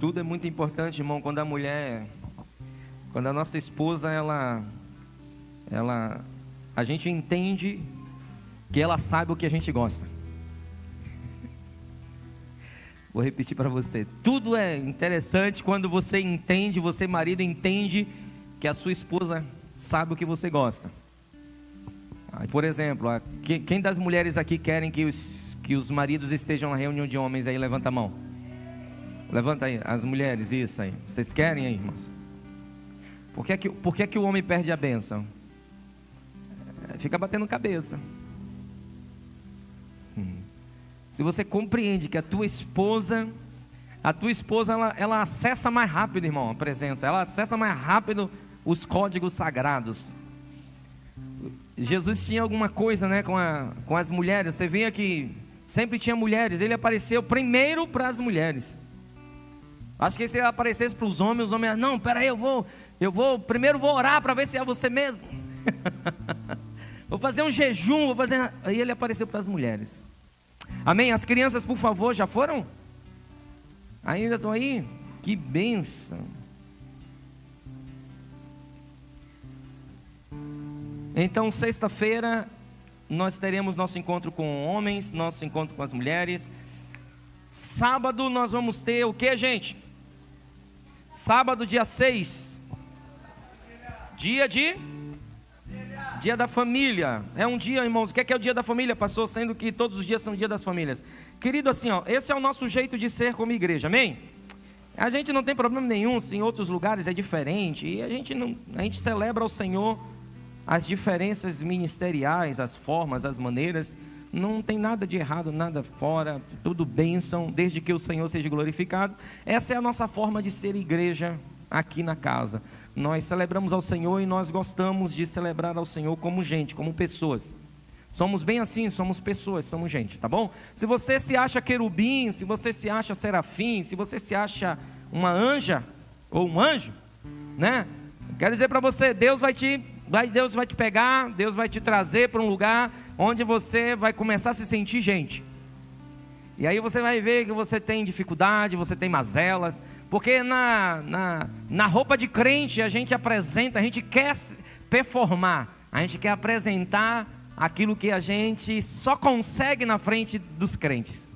Tudo é muito importante, irmão, quando a nossa esposa, a gente entende que ela sabe o que a gente gosta. Vou repetir para você. Tudo é interessante quando você entende, você marido entende que a sua esposa sabe o que você gosta. Por exemplo, quem das mulheres aqui querem que os maridos estejam na reunião de homens aí? Levanta a mão. Levanta aí, as mulheres, isso aí. Vocês querem aí, irmãos? Por que que o homem perde a bênção? Fica batendo cabeça. Se você compreende que a tua esposa ela acessa mais rápido, irmão, a presença. Ela acessa mais rápido os códigos sagrados. Jesus tinha alguma coisa, né, com as mulheres. Você vê que sempre tinha mulheres. Ele apareceu primeiro para as mulheres. Acho que se ele aparecesse para os homens não, peraí, primeiro vou orar para ver se é você mesmo. Vou fazer um jejum, Aí ele apareceu para as mulheres. Amém? As crianças, por favor, já foram? Ainda estão aí? Que bênção. Então, sexta-feira, nós teremos nosso encontro com homens, nosso encontro com as mulheres. Sábado nós vamos ter o que, gente? Sábado, dia 6. Dia da família. É um dia, irmãos. O que é o dia da família, pastor? Sendo que todos os dias são o dia das famílias. Querido, assim, esse é o nosso jeito de ser como igreja, amém? A gente não tem problema nenhum se em outros lugares é diferente. E a gente celebra ao Senhor as diferenças ministeriais, as formas, as maneiras. Não tem nada de errado, nada fora. Tudo bênção, desde que o Senhor seja glorificado. Essa é a nossa forma de ser igreja aqui na casa. Nós celebramos ao Senhor e nós gostamos de celebrar ao Senhor como gente, como pessoas. Somos bem assim, somos pessoas, somos gente, tá bom? Se você se acha querubim, se você se acha serafim, se você se acha uma anja ou um anjo, né? Quero dizer para você, Deus vai te pegar, Deus vai te trazer para um lugar onde você vai começar a se sentir gente. E aí você vai ver que você tem dificuldade, você tem mazelas, porque na roupa de crente a gente apresenta, a gente quer performar, a gente quer apresentar aquilo que a gente só consegue na frente dos crentes.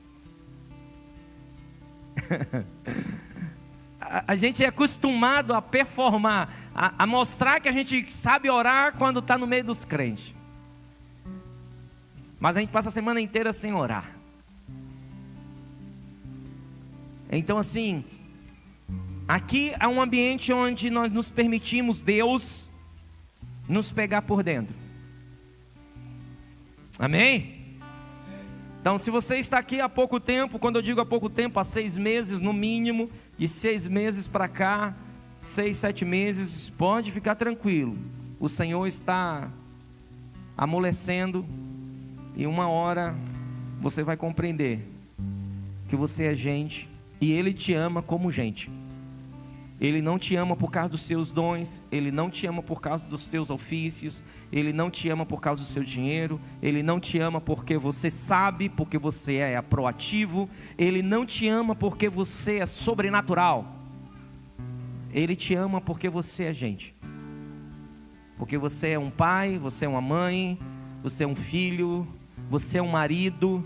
A gente é acostumado a performar, a mostrar que a gente sabe orar quando está no meio dos crentes. Mas a gente passa a semana inteira sem orar. Então, assim, aqui é um ambiente onde nós nos permitimos Deus nos pegar por dentro. Amém? Então, se você está aqui há pouco tempo, quando eu digo há pouco tempo, há 6 meses no mínimo, de 6 meses para cá, 6, 7 meses, pode ficar tranquilo. O Senhor está amolecendo e uma hora você vai compreender que você é gente e Ele te ama como gente. Ele não te ama por causa dos seus dons, Ele não te ama por causa dos teus ofícios, Ele não te ama por causa do seu dinheiro, Ele não te ama porque você sabe, porque você é proativo, Ele não te ama porque você é sobrenatural. Ele te ama porque você é gente. Porque você é um pai, você é uma mãe, você é um filho, você é um marido,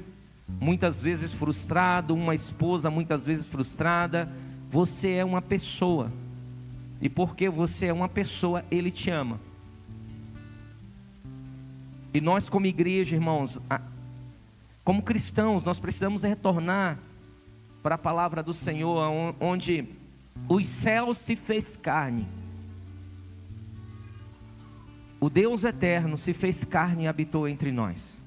muitas vezes frustrado, uma esposa muitas vezes frustrada. Você é uma pessoa, e porque você é uma pessoa, Ele te ama. E nós como igreja, irmãos, como cristãos, nós precisamos retornar para a palavra do Senhor, onde os céus se fez carne. O Deus eterno se fez carne e habitou entre nós.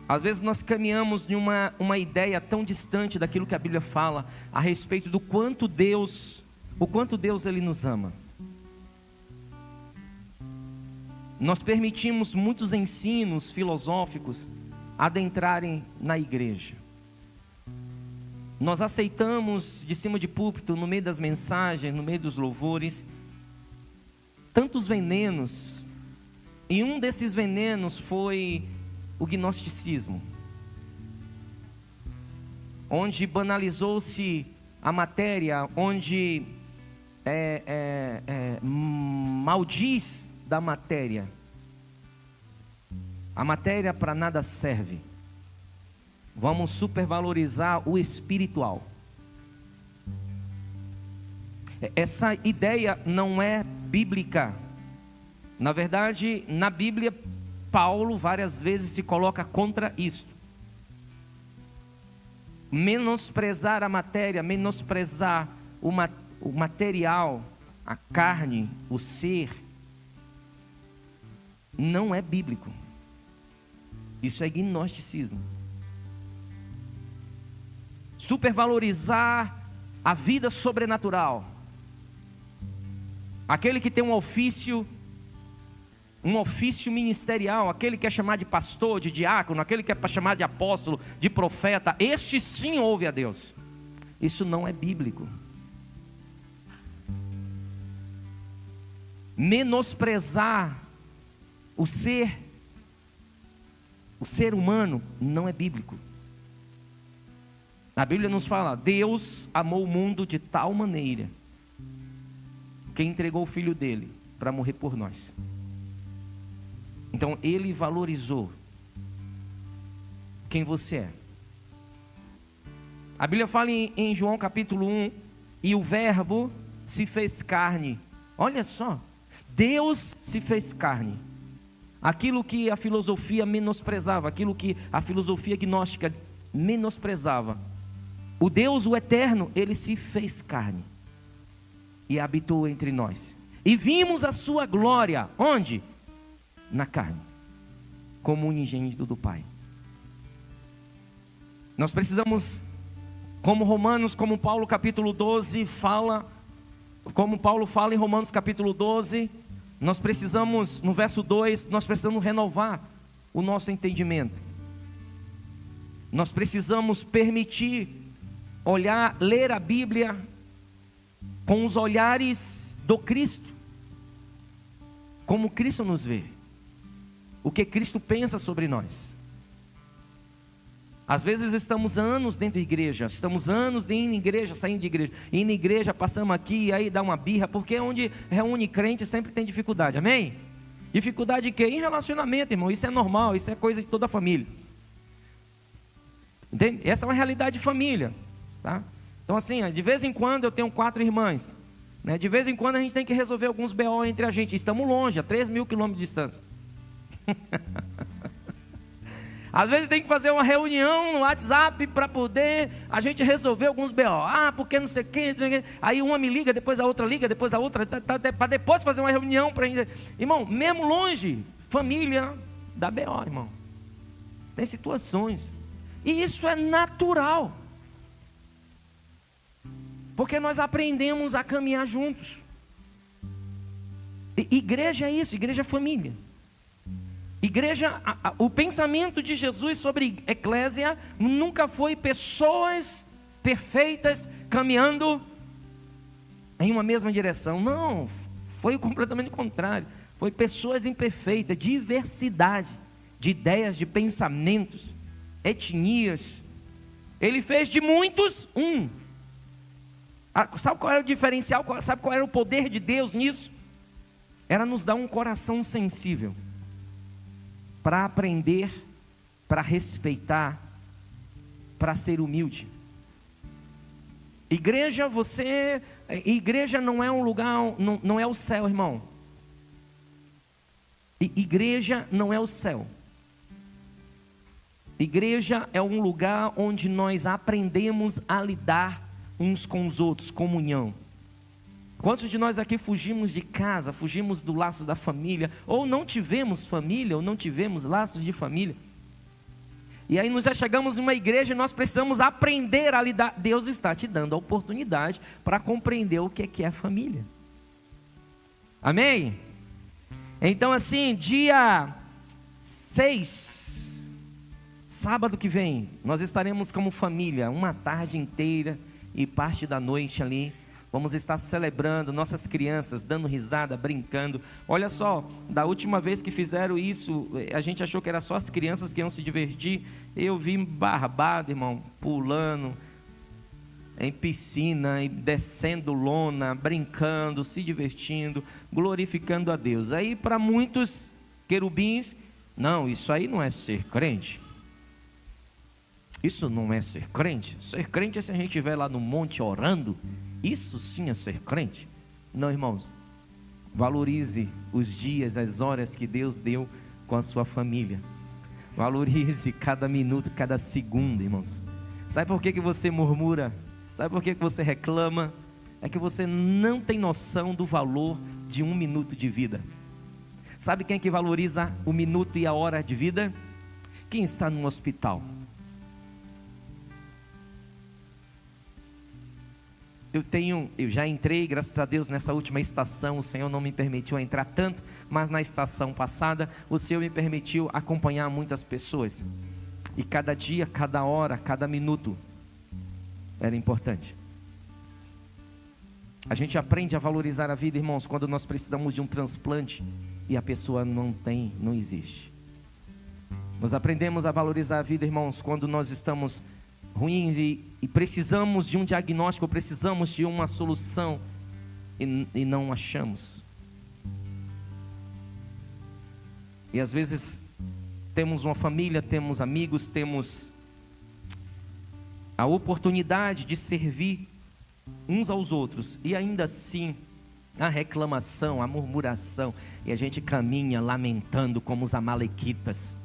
Às vezes nós caminhamos em uma ideia tão distante daquilo que a Bíblia fala a respeito do quanto Deus Ele nos ama. Nós permitimos muitos ensinos filosóficos adentrarem na igreja. Nós aceitamos de cima de púlpito, no meio das mensagens, no meio dos louvores, tantos venenos. E um desses venenos foi o gnosticismo, onde banalizou-se a matéria onde maldiz da matéria. A matéria para nada serve. Vamos supervalorizar o espiritual. Essa ideia não é bíblica. Na verdade, na Bíblia, Paulo várias vezes se coloca contra isso. Menosprezar a matéria, menosprezar o material, a carne, o ser, não é bíblico. Isso é gnosticismo. Supervalorizar a vida sobrenatural. Aquele que tem um ofício ministerial, aquele que é chamado de pastor, de diácono, aquele que é chamado de apóstolo, de profeta, este sim ouve a Deus. Isso não é bíblico. Menosprezar o ser humano não é bíblico. A Bíblia nos fala: Deus amou o mundo de tal maneira que entregou o Filho dele para morrer por nós. Então Ele valorizou quem você é. A Bíblia fala em João capítulo 1: e o verbo se fez carne. Olha só, Deus se fez carne. Aquilo que a filosofia menosprezava, aquilo que a filosofia gnóstica menosprezava, o Deus, o eterno, Ele se fez carne e habitou entre nós. E vimos a sua glória, onde? Na carne, como unigênito do Pai. Nós precisamos, como Romanos, como Paulo capítulo 12 fala, como Paulo fala em Romanos capítulo 12, nós precisamos, no verso 2, nós precisamos renovar o nosso entendimento. Nós precisamos permitir ler a Bíblia com os olhares do Cristo, como Cristo nos vê, o que Cristo pensa sobre nós. Às vezes estamos anos dentro da igreja, estamos anos indo em igreja, saindo de igreja, indo em igreja, passamos aqui e aí dá uma birra, porque onde reúne crente sempre tem dificuldade, amém? Dificuldade de quê? Em relacionamento, irmão, isso é normal, isso é coisa de toda a família. Entende? Essa é uma realidade de família, tá? Então assim, de vez em quando eu tenho 4 irmãs, né? De vez em quando a gente tem que resolver alguns BO entre a gente, estamos longe, a 3.000 quilômetros de distância. Às vezes tem que fazer uma reunião no WhatsApp para poder a gente resolver alguns BO. Porque não sei o quê. Aí uma me liga, depois a outra liga, depois a outra, para depois fazer uma reunião para a gente. Irmão, mesmo longe, família dá BO, irmão. Tem situações. E isso é natural. Porque nós aprendemos a caminhar juntos. Igreja é isso, igreja é família. Igreja, o pensamento de Jesus sobre eclésia nunca foi pessoas perfeitas caminhando em uma mesma direção. Não, foi completamente o contrário. Foi pessoas imperfeitas, diversidade de ideias, de pensamentos, etnias. Ele fez de muitos um. Sabe qual era o diferencial? Sabe qual era o poder de Deus nisso? Era nos dar um coração sensível para aprender, para respeitar, para ser humilde. Igreja não é um lugar, não é o céu, irmão. Igreja não é o céu. Igreja é um lugar onde nós aprendemos a lidar uns com os outros, comunhão. Quantos de nós aqui fugimos de casa, fugimos do laço da família, ou não tivemos família, ou não tivemos laços de família? E aí nós já chegamos em uma igreja e nós precisamos aprender a lidar. Deus está te dando a oportunidade para compreender o que é família. Amém? Então assim, dia 6, sábado que vem, nós estaremos como família, uma tarde inteira e parte da noite ali. Vamos estar celebrando nossas crianças, dando risada, brincando. Olha só, da última vez que fizeram isso, a gente achou que era só as crianças que iam se divertir. Eu vi barbado, irmão, pulando. em piscina, e descendo lona, brincando, se divertindo, glorificando a Deus. Aí para muitos querubins, não, isso aí não é ser crente. Isso não é ser crente. Ser crente é se a gente estiver lá no monte orando. Isso sim é ser crente. Não, irmãos, valorize os dias, as horas que Deus deu com a sua família. Valorize cada minuto, cada segundo, irmãos. Sabe por que você murmura? Sabe por que você reclama? É que você não tem noção do valor de um minuto de vida. Sabe quem é que valoriza o minuto e a hora de vida? Quem está no hospital. Eu já entrei, graças a Deus, nessa última estação. O Senhor não me permitiu entrar tanto, mas na estação passada o Senhor me permitiu acompanhar muitas pessoas. E cada dia, cada hora, cada minuto era importante. A gente aprende a valorizar a vida, irmãos, quando nós precisamos de um transplante e a pessoa não existe. Nós aprendemos a valorizar a vida, irmãos, quando nós estamos ruins e precisamos de um diagnóstico, precisamos de uma solução e não achamos. E às vezes temos uma família, temos amigos, temos a oportunidade de servir uns aos outros, e ainda assim a reclamação, a murmuração, e a gente caminha lamentando como os amalequitas.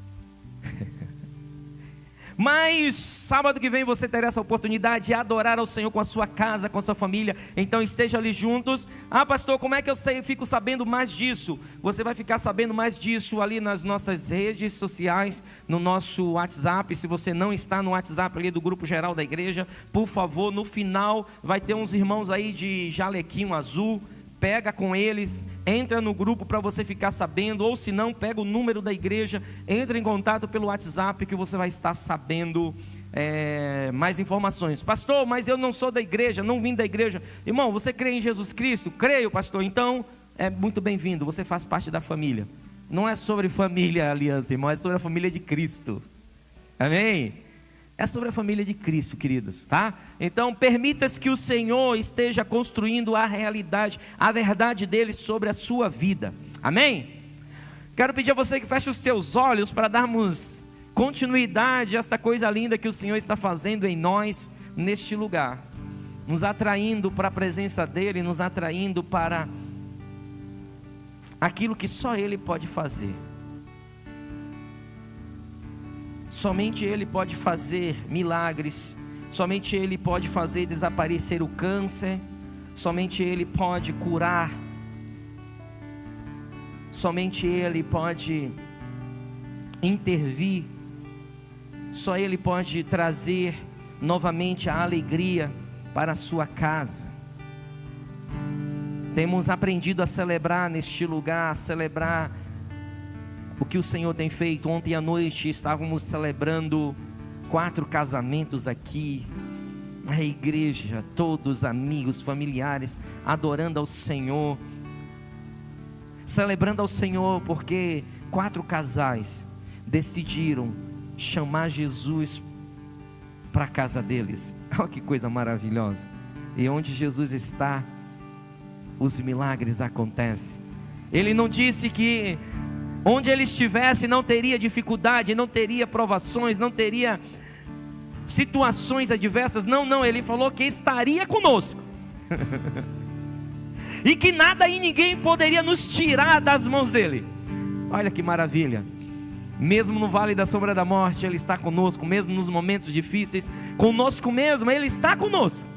Mas sábado que vem você terá essa oportunidade de adorar ao Senhor com a sua casa, com a sua família. Então esteja ali juntos. Ah, pastor, como é que eu fico sabendo mais disso? Você vai ficar sabendo mais disso ali nas nossas redes sociais, no nosso WhatsApp. Se você não está no WhatsApp ali do grupo geral da igreja, por favor, no final vai ter uns irmãos aí de jalequinho azul. Pega com eles, entra no grupo para você ficar sabendo, ou se não, pega o número da igreja, entra em contato pelo WhatsApp que você vai estar sabendo mais informações. Pastor, mas eu não sou da igreja, não vim da igreja. Irmão, você crê em Jesus Cristo? Creio, pastor. Então, é muito bem-vindo, você faz parte da família. Não é sobre família, aliança, irmão, é sobre a família de Cristo. Amém? É sobre a família de Cristo, queridos, tá? Então, permita-se que o Senhor esteja construindo a realidade, a verdade dele sobre a sua vida. Amém? Quero pedir a você que feche os teus olhos para darmos continuidade a esta coisa linda que o Senhor está fazendo em nós, neste lugar. Nos atraindo para a presença dele, nos atraindo para aquilo que só ele pode fazer. Somente Ele pode fazer milagres, somente Ele pode fazer desaparecer o câncer, somente Ele pode curar, somente Ele pode intervir, só Ele pode trazer novamente a alegria para a sua casa. Temos aprendido a celebrar neste lugar, a celebrar o que o Senhor tem feito. Ontem à noite estávamos celebrando 4 casamentos aqui, a igreja, todos amigos, familiares, adorando ao Senhor, celebrando ao Senhor, porque 4 casais decidiram chamar Jesus para a casa deles. Olha que coisa maravilhosa. E onde Jesus está, os milagres acontecem. Ele não disse que onde ele estivesse não teria dificuldade, não teria provações, não teria situações adversas. Não, ele falou que estaria conosco. E que nada e ninguém poderia nos tirar das mãos dele. Olha que maravilha. Mesmo no vale da sombra da morte, ele está conosco. Mesmo nos momentos difíceis, conosco mesmo, ele está conosco.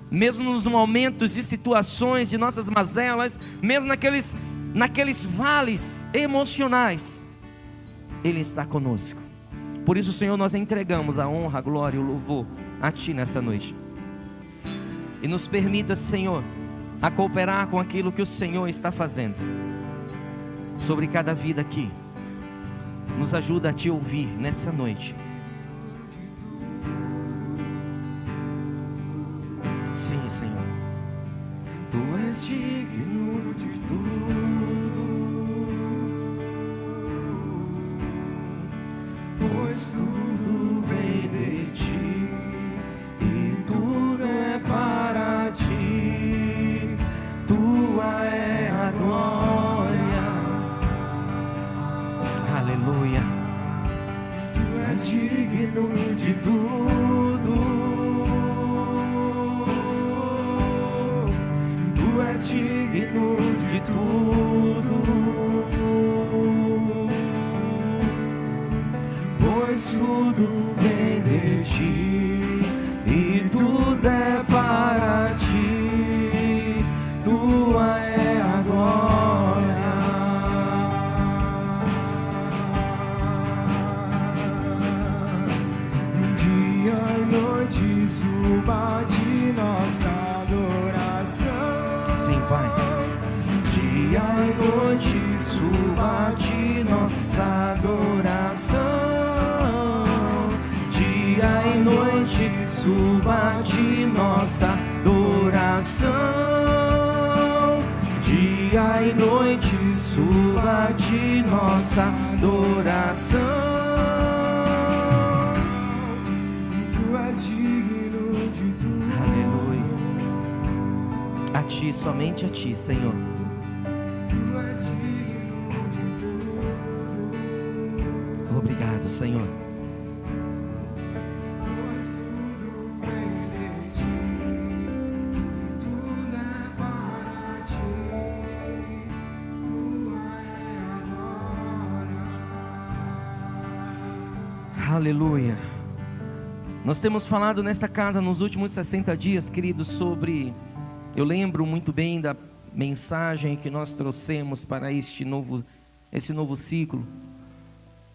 Mesmo nos momentos de situações, de nossas mazelas, mesmo naqueles vales emocionais, Ele está conosco. Por isso, Senhor, nós entregamos a honra, a glória e o louvor a Ti nessa noite. E nos permita, Senhor, a cooperar com aquilo que o Senhor está fazendo sobre cada vida aqui. Nos ajuda a Te ouvir nessa noite. Sim, Senhor. Tu és digno de tudo, pois tudo vem de Ti e tudo é suba de nossa adoração. Sim, Pai. Dia e noite suba de nossa adoração. Dia e noite suba de nossa adoração. Dia e noite suba de nossa adoração. Tu és digno de tudo. Aleluia. A Ti, somente a Ti, Senhor. Tu és digno de tudo. Obrigado, Senhor. Pois tudo vem de ti, tudo é para ti. Tua é a glória. Aleluia. Nós temos falado nesta casa nos últimos 60 dias, queridos, sobre... Eu lembro muito bem da mensagem que nós trouxemos para esse novo ciclo,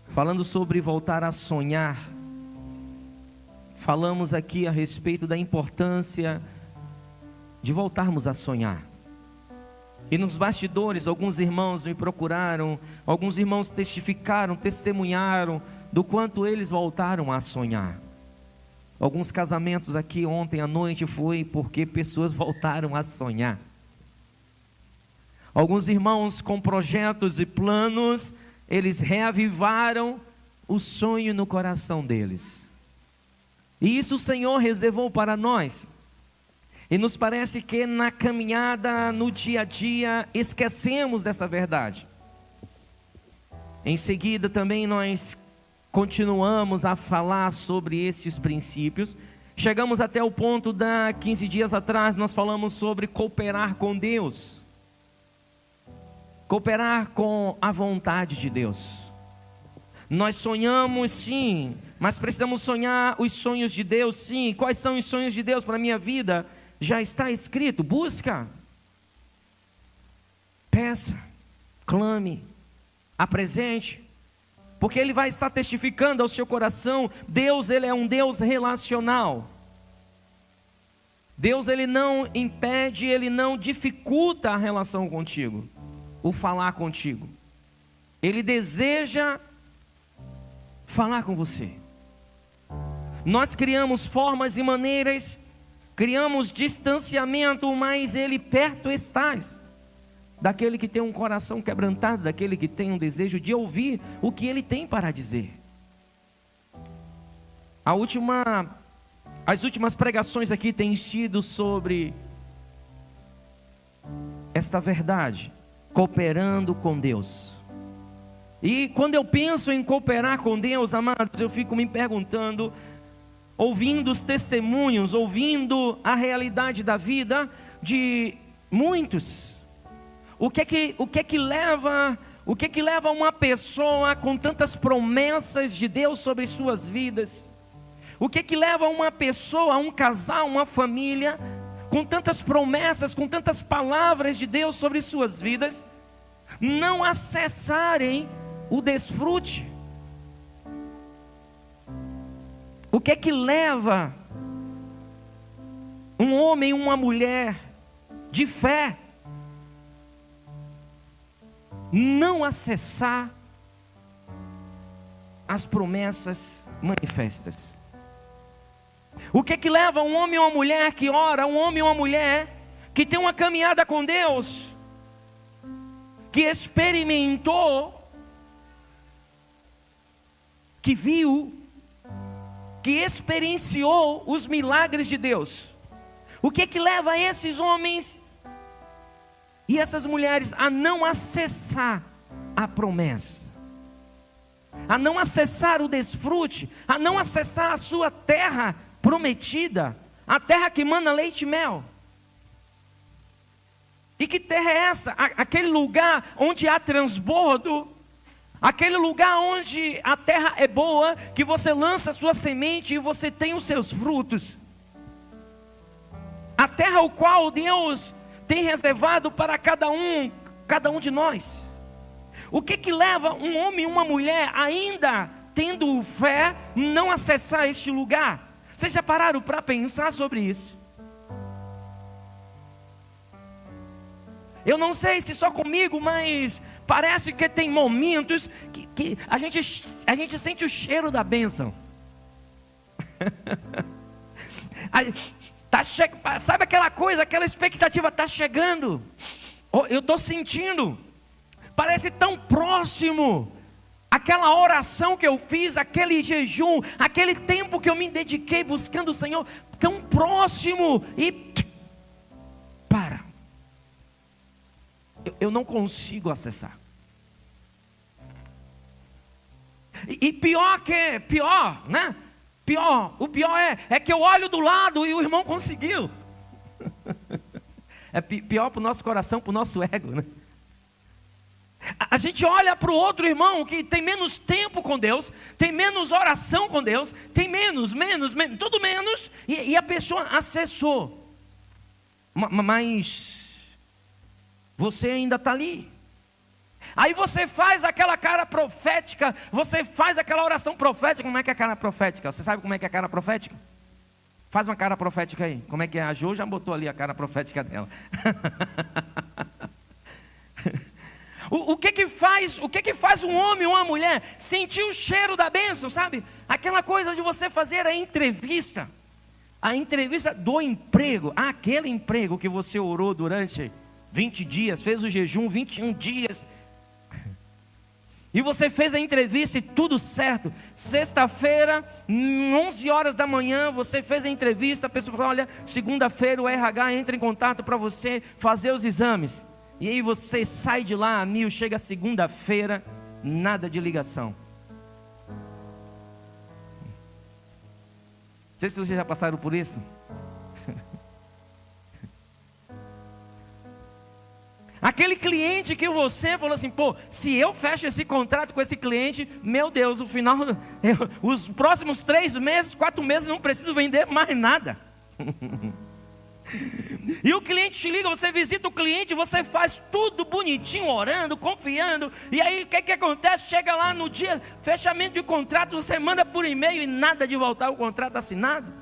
falando sobre voltar a sonhar. Falamos aqui a respeito da importância de voltarmos a sonhar. E nos bastidores, alguns irmãos me procuraram, alguns irmãos testificaram, testemunharam do quanto eles voltaram a sonhar. Alguns casamentos aqui ontem à noite foi porque pessoas voltaram a sonhar. Alguns irmãos com projetos e planos, eles reavivaram o sonho no coração deles. E isso o Senhor reservou para nós. E nos parece que na caminhada, no dia a dia, esquecemos dessa verdade. Em seguida também nós continuamos a falar sobre estes princípios. Chegamos até o ponto 15 dias atrás, nós falamos sobre cooperar com Deus. Cooperar com a vontade de Deus. Nós sonhamos sim, mas precisamos sonhar os sonhos de Deus sim. Quais são os sonhos de Deus para a minha vida? Já está escrito, busca. Peça, clame, apresente. Porque Ele vai estar testificando ao seu coração. Deus, Ele é um Deus relacional. Deus, Ele não impede, Ele não dificulta a relação contigo, o falar contigo. Ele deseja falar com você. Nós criamos formas e maneiras, criamos distanciamento, mas Ele perto estás. Daquele que tem um coração quebrantado, daquele que tem um desejo de ouvir o que Ele tem para dizer. As últimas pregações aqui têm sido sobre esta verdade, cooperando com Deus. E quando eu penso em cooperar com Deus, amados, eu fico me perguntando, ouvindo os testemunhos, ouvindo a realidade da vida de muitos. O que é que leva uma pessoa com tantas promessas de Deus sobre suas vidas? O que é que leva uma pessoa, um casal, uma família, com tantas promessas, com tantas palavras de Deus sobre suas vidas, não acessarem o desfrute? O que é que leva um homem e uma mulher de fé não acessar as promessas manifestas? O que é que leva um homem ou uma mulher que ora, um homem ou uma mulher que tem uma caminhada com Deus, que experimentou, que viu, que experienciou os milagres de Deus? O que é que leva esses homens e essas mulheres a não acessar a promessa, a não acessar o desfrute, a não acessar a sua terra prometida, a terra que mana leite e mel? E que terra é essa? Aquele lugar onde há transbordo, aquele lugar onde a terra é boa, que você lança a sua semente e você tem os seus frutos. A terra ao qual Deus tem reservado para cada um de nós. O que leva um homem e uma mulher, ainda tendo fé, não acessar este lugar? Vocês já pararam para pensar sobre isso? Eu não sei se só comigo, mas parece que tem momentos que a gente sente o cheiro da bênção. Sabe aquela coisa, aquela expectativa está chegando. Eu estou sentindo. Parece tão próximo. Aquela oração que eu fiz, aquele jejum, aquele tempo que eu me dediquei buscando o Senhor, tão próximo. E para. Eu não consigo acessar. E pior, né? O pior é que eu olho do lado e o irmão conseguiu. É pior para o nosso coração, para o nosso ego, né? A gente olha para o outro irmão que tem menos tempo com Deus, tem menos oração com Deus, tem menos, tudo menos, e a pessoa acessou. Mas você ainda está ali. Aí você faz aquela cara profética, você faz aquela oração profética. Como é que é a cara profética? Você sabe como é que é a cara profética? Faz uma cara profética aí. Como é que é? A Jo já botou ali a cara profética dela. O que faz um homem ou uma mulher sentir o cheiro da bênção, sabe? Aquela coisa de você fazer a entrevista do emprego, aquele emprego que você orou durante 20 dias, fez o jejum 21 dias, e você fez a entrevista e tudo certo. Sexta-feira, 11 horas da manhã, você fez a entrevista, a pessoa falou: olha, segunda-feira o RH entra em contato para você fazer os exames. E aí você sai de lá, chega segunda-feira, nada de ligação. Não sei se vocês já passaram por isso. Aquele cliente que você falou assim: pô, se eu fecho esse contrato com esse cliente, meu Deus, o final, os próximos 3 meses, 4 meses, não preciso vender mais nada. E o cliente te liga, você visita o cliente, você faz tudo bonitinho, orando, confiando. E aí o que acontece? Chega lá no dia, fechamento de contrato, você manda por e-mail e nada de voltar o contrato assinado.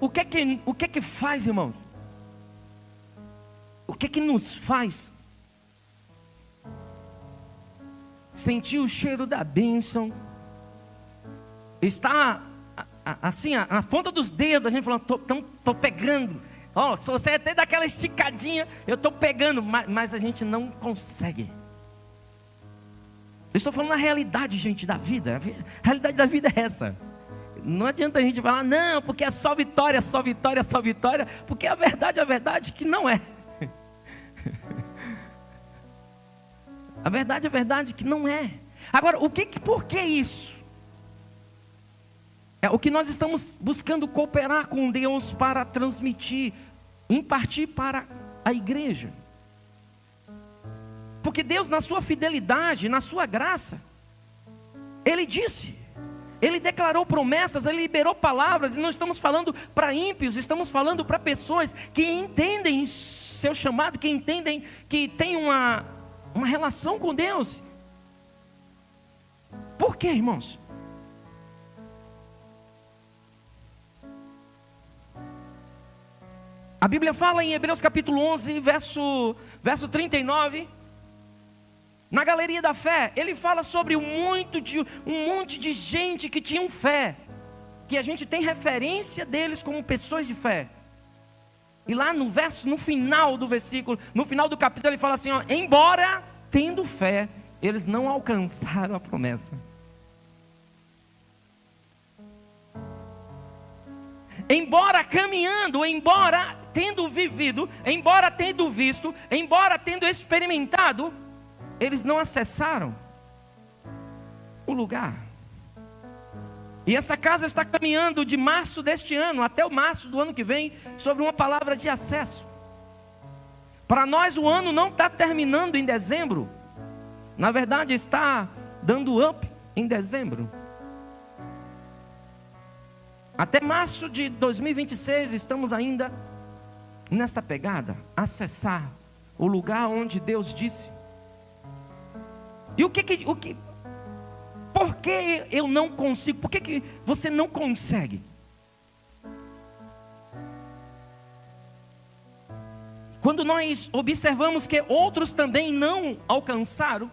O que que faz, irmãos? O que nos faz sentir o cheiro da bênção? Está assim, a ponta dos dedos, a gente falando: tô pegando. Se você até dá aquela esticadinha, eu estou pegando, mas a gente não consegue. Eu estou falando na realidade, gente, da vida. A realidade da vida é essa. Não adianta a gente falar: não, porque é só vitória, só vitória, só vitória. Porque a verdade é que não é. A verdade é que não é. Agora, por que isso? É o que nós estamos buscando cooperar com Deus para transmitir, impartir para a igreja. Porque Deus, na sua fidelidade, na sua graça, Ele disse, Ele declarou promessas, Ele liberou palavras. E não estamos falando para ímpios, estamos falando para pessoas que entendem seu chamado, que entendem que tem uma relação com Deus. Por quê, irmãos? A Bíblia fala em Hebreus capítulo 11, verso 39, na galeria da fé, ele fala sobre um monte de gente que tinham fé, que a gente tem referência deles como pessoas de fé. E lá no final do versículo, no final do capítulo, ele fala assim: ó, embora tendo fé, eles não alcançaram a promessa. Embora caminhando, embora tendo vivido, embora tendo visto, embora tendo experimentado, eles não acessaram o lugar. E essa casa está caminhando de março deste ano até o março do ano que vem sobre uma palavra de acesso. Para nós o ano não está terminando em dezembro. Na verdade está dando up em dezembro. Até março de 2026 estamos ainda nesta pegada, acessar o lugar onde Deus disse. E por que eu não consigo? Por que você não consegue? Quando nós observamos que outros também não alcançaram,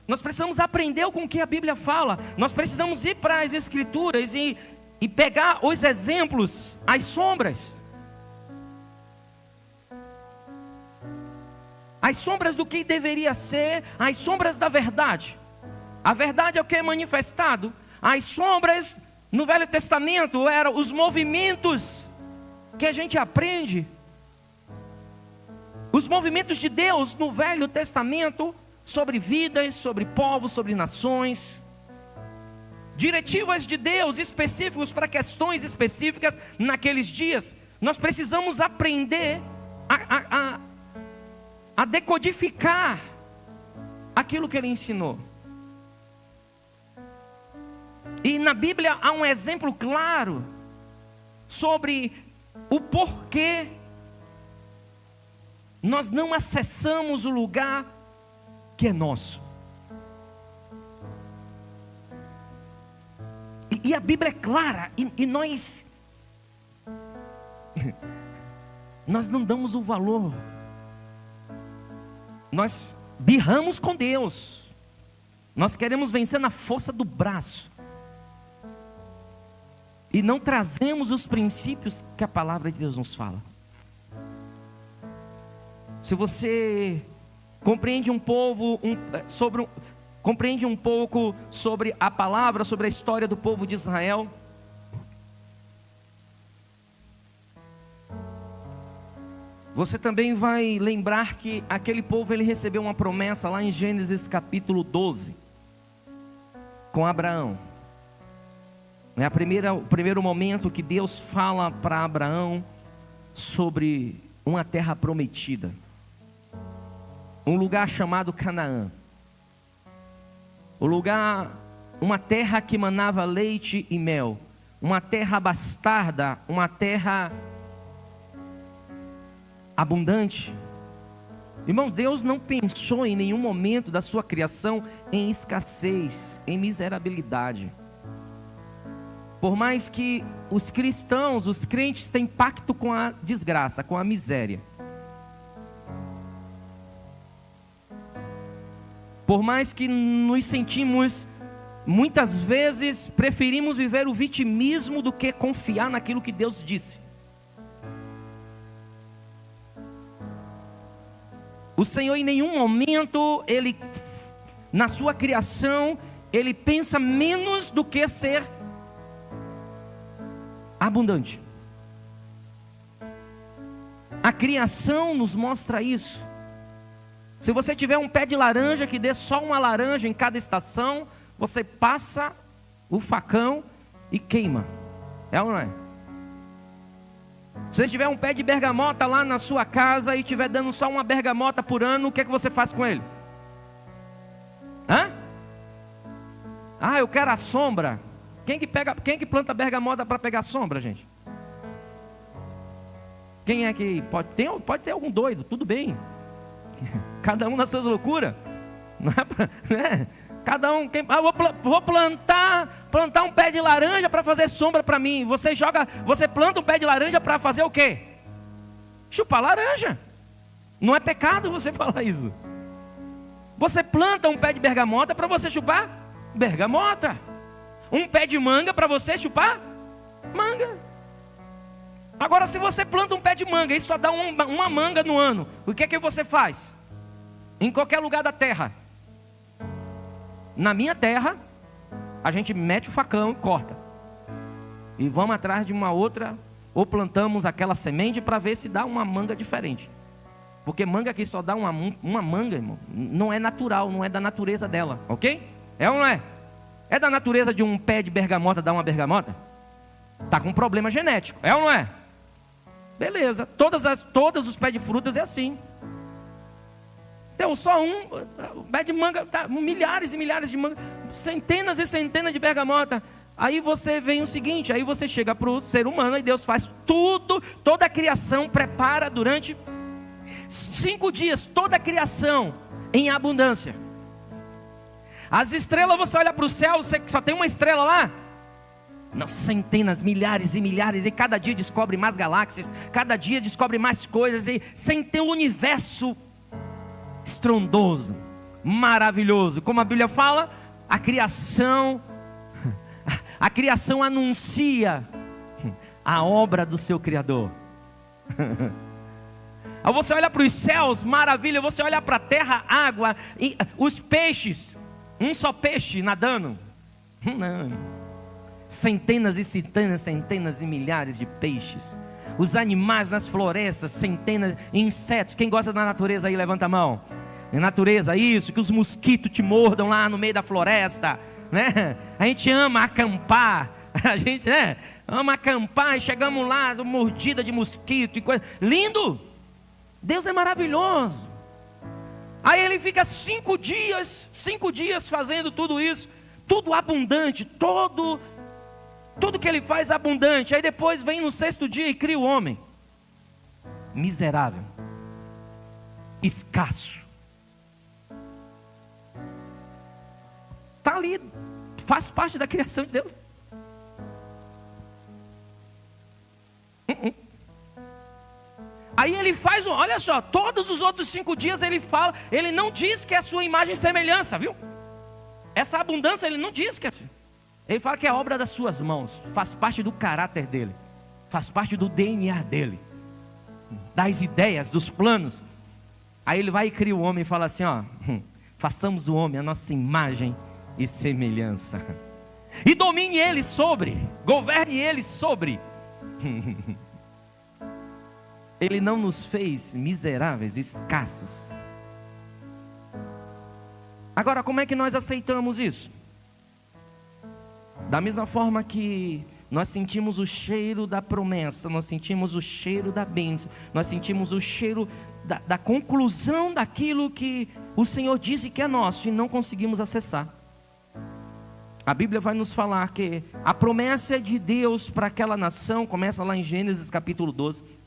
nós precisamos aprender com o que a Bíblia fala. Nós precisamos ir para as Escrituras e pegar os exemplos, as sombras. As sombras do que deveria ser, as sombras da verdade. A verdade é o que é manifestado. As sombras no Velho Testamento eram os movimentos que a gente aprende. Os movimentos de Deus no Velho Testamento sobre vidas, sobre povos, sobre nações. Diretivas de Deus específicos para questões específicas naqueles dias. Nós precisamos aprender a decodificar aquilo que ele ensinou. E na Bíblia há um exemplo claro sobre o porquê nós não acessamos o lugar que é nosso. E a Bíblia é clara, e nós não damos o valor. Nós birramos com Deus. Nós queremos vencer na força do braço. E não trazemos os princípios que a palavra de Deus nos fala. Se você compreende compreende um pouco sobre a palavra, sobre a história do povo de Israel, você também vai lembrar que aquele povo ele recebeu uma promessa lá em Gênesis capítulo 12 com Abraão. É o primeiro momento que Deus fala para Abraão sobre uma terra prometida, um lugar chamado Canaã, uma terra que manava leite e mel, uma terra bastarda, uma terra abundante. Irmão, Deus não pensou em nenhum momento da sua criação em escassez, em miserabilidade. Por mais que os cristãos, os crentes têm pacto com a desgraça, com a miséria. Por mais que nos sentimos, muitas vezes preferimos viver o vitimismo do que confiar naquilo que Deus disse. O Senhor em nenhum momento, Ele, na sua criação, Ele pensa menos do que ser abundante. A criação nos mostra isso. Se você tiver um pé de laranja que dê só uma laranja em cada estação, você passa o facão e queima. É ou não é? Se você tiver um pé de bergamota lá na sua casa e estiver dando só uma bergamota por ano, o que é que você faz com ele? Eu quero a sombra. Quem que planta bergamota para pegar sombra, gente? Quem é que pode ter algum doido, tudo bem. Cada um nas suas loucuras. Não é né? Cada um, vou plantar um pé de laranja para fazer sombra para mim. Você planta um pé de laranja para fazer o quê? Chupar laranja. Não é pecado você falar isso. Você planta um pé de bergamota para você chupar bergamota. Um pé de manga para você chupar manga. Agora, se você planta um pé de manga e só dá uma manga no ano, o que é que você faz? Em qualquer lugar da terra. Na minha terra, a gente mete o facão e corta. E vamos atrás de uma outra, ou plantamos aquela semente para ver se dá uma manga diferente. Porque manga que só dá uma manga, irmão, não é natural, não é da natureza dela, ok? É ou não é? É da natureza de um pé de bergamota dar uma bergamota? Está com problema genético, é ou não é? Beleza, todos os pés de frutas é assim. Tem só um pé de manga, tá, milhares e milhares de manga, centenas e centenas de bergamota. Aí você vem o seguinte, aí você chega para o ser humano e Deus faz toda a criação, prepara durante 5 dias, toda a criação em abundância. As estrelas, você olha para o céu, você só tem uma estrela lá? Não, centenas, milhares e milhares, e cada dia descobre mais galáxias, cada dia descobre mais coisas, e sem ter um universo estrondoso, maravilhoso. Como a Bíblia fala, a criação anuncia a obra do seu Criador. Aí você olha para os céus, maravilha. Você olha para a terra, água, e os peixes, um só peixe nadando. Não. Centenas e centenas, centenas e milhares de peixes. Os animais nas florestas, centenas de insetos. Quem gosta da natureza aí, levanta a mão. Natureza, isso, que os mosquitos te mordam lá no meio da floresta, né? A gente ama acampar. A gente, né, ama acampar e chegamos lá, mordida de mosquito e coisa. Lindo! Deus é maravilhoso. Aí ele fica 5 dias fazendo tudo isso, tudo abundante, tudo que ele faz abundante. Aí depois vem no 6º dia e cria o homem miserável, escasso. Está ali, faz parte da criação de Deus. Aí ele faz, olha só, todos os outros 5 dias ele fala, ele não diz que é a sua imagem e semelhança, viu? Essa abundância ele não diz que é assim. Ele fala que é obra das suas mãos, faz parte do caráter dele, faz parte do DNA dele, das ideias, dos planos. Aí ele vai e cria o homem e fala assim, ó, façamos o homem a nossa imagem e semelhança, e domine ele sobre, governe ele sobre. Ele não nos fez miseráveis, escassos. Agora, como é que nós aceitamos isso? Da mesma forma que nós sentimos o cheiro da promessa, nós sentimos o cheiro da bênção, nós sentimos o cheiro da conclusão daquilo que o Senhor disse que é nosso e não conseguimos acessar. A Bíblia vai nos falar que a promessa de Deus para aquela nação começa lá em Gênesis capítulo 12.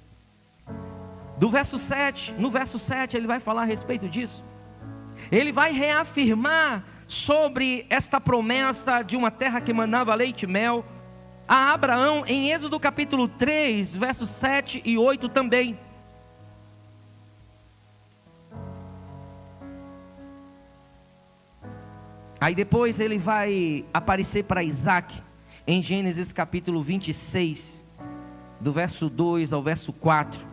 No verso 7 ele vai falar a respeito disso. Ele vai reafirmar sobre esta promessa de uma terra que manava leite e mel a Abraão em Êxodo capítulo 3, versos 7 e 8 também. Aí depois ele vai aparecer para Isaac em Gênesis capítulo 26, do verso 2 ao verso 4.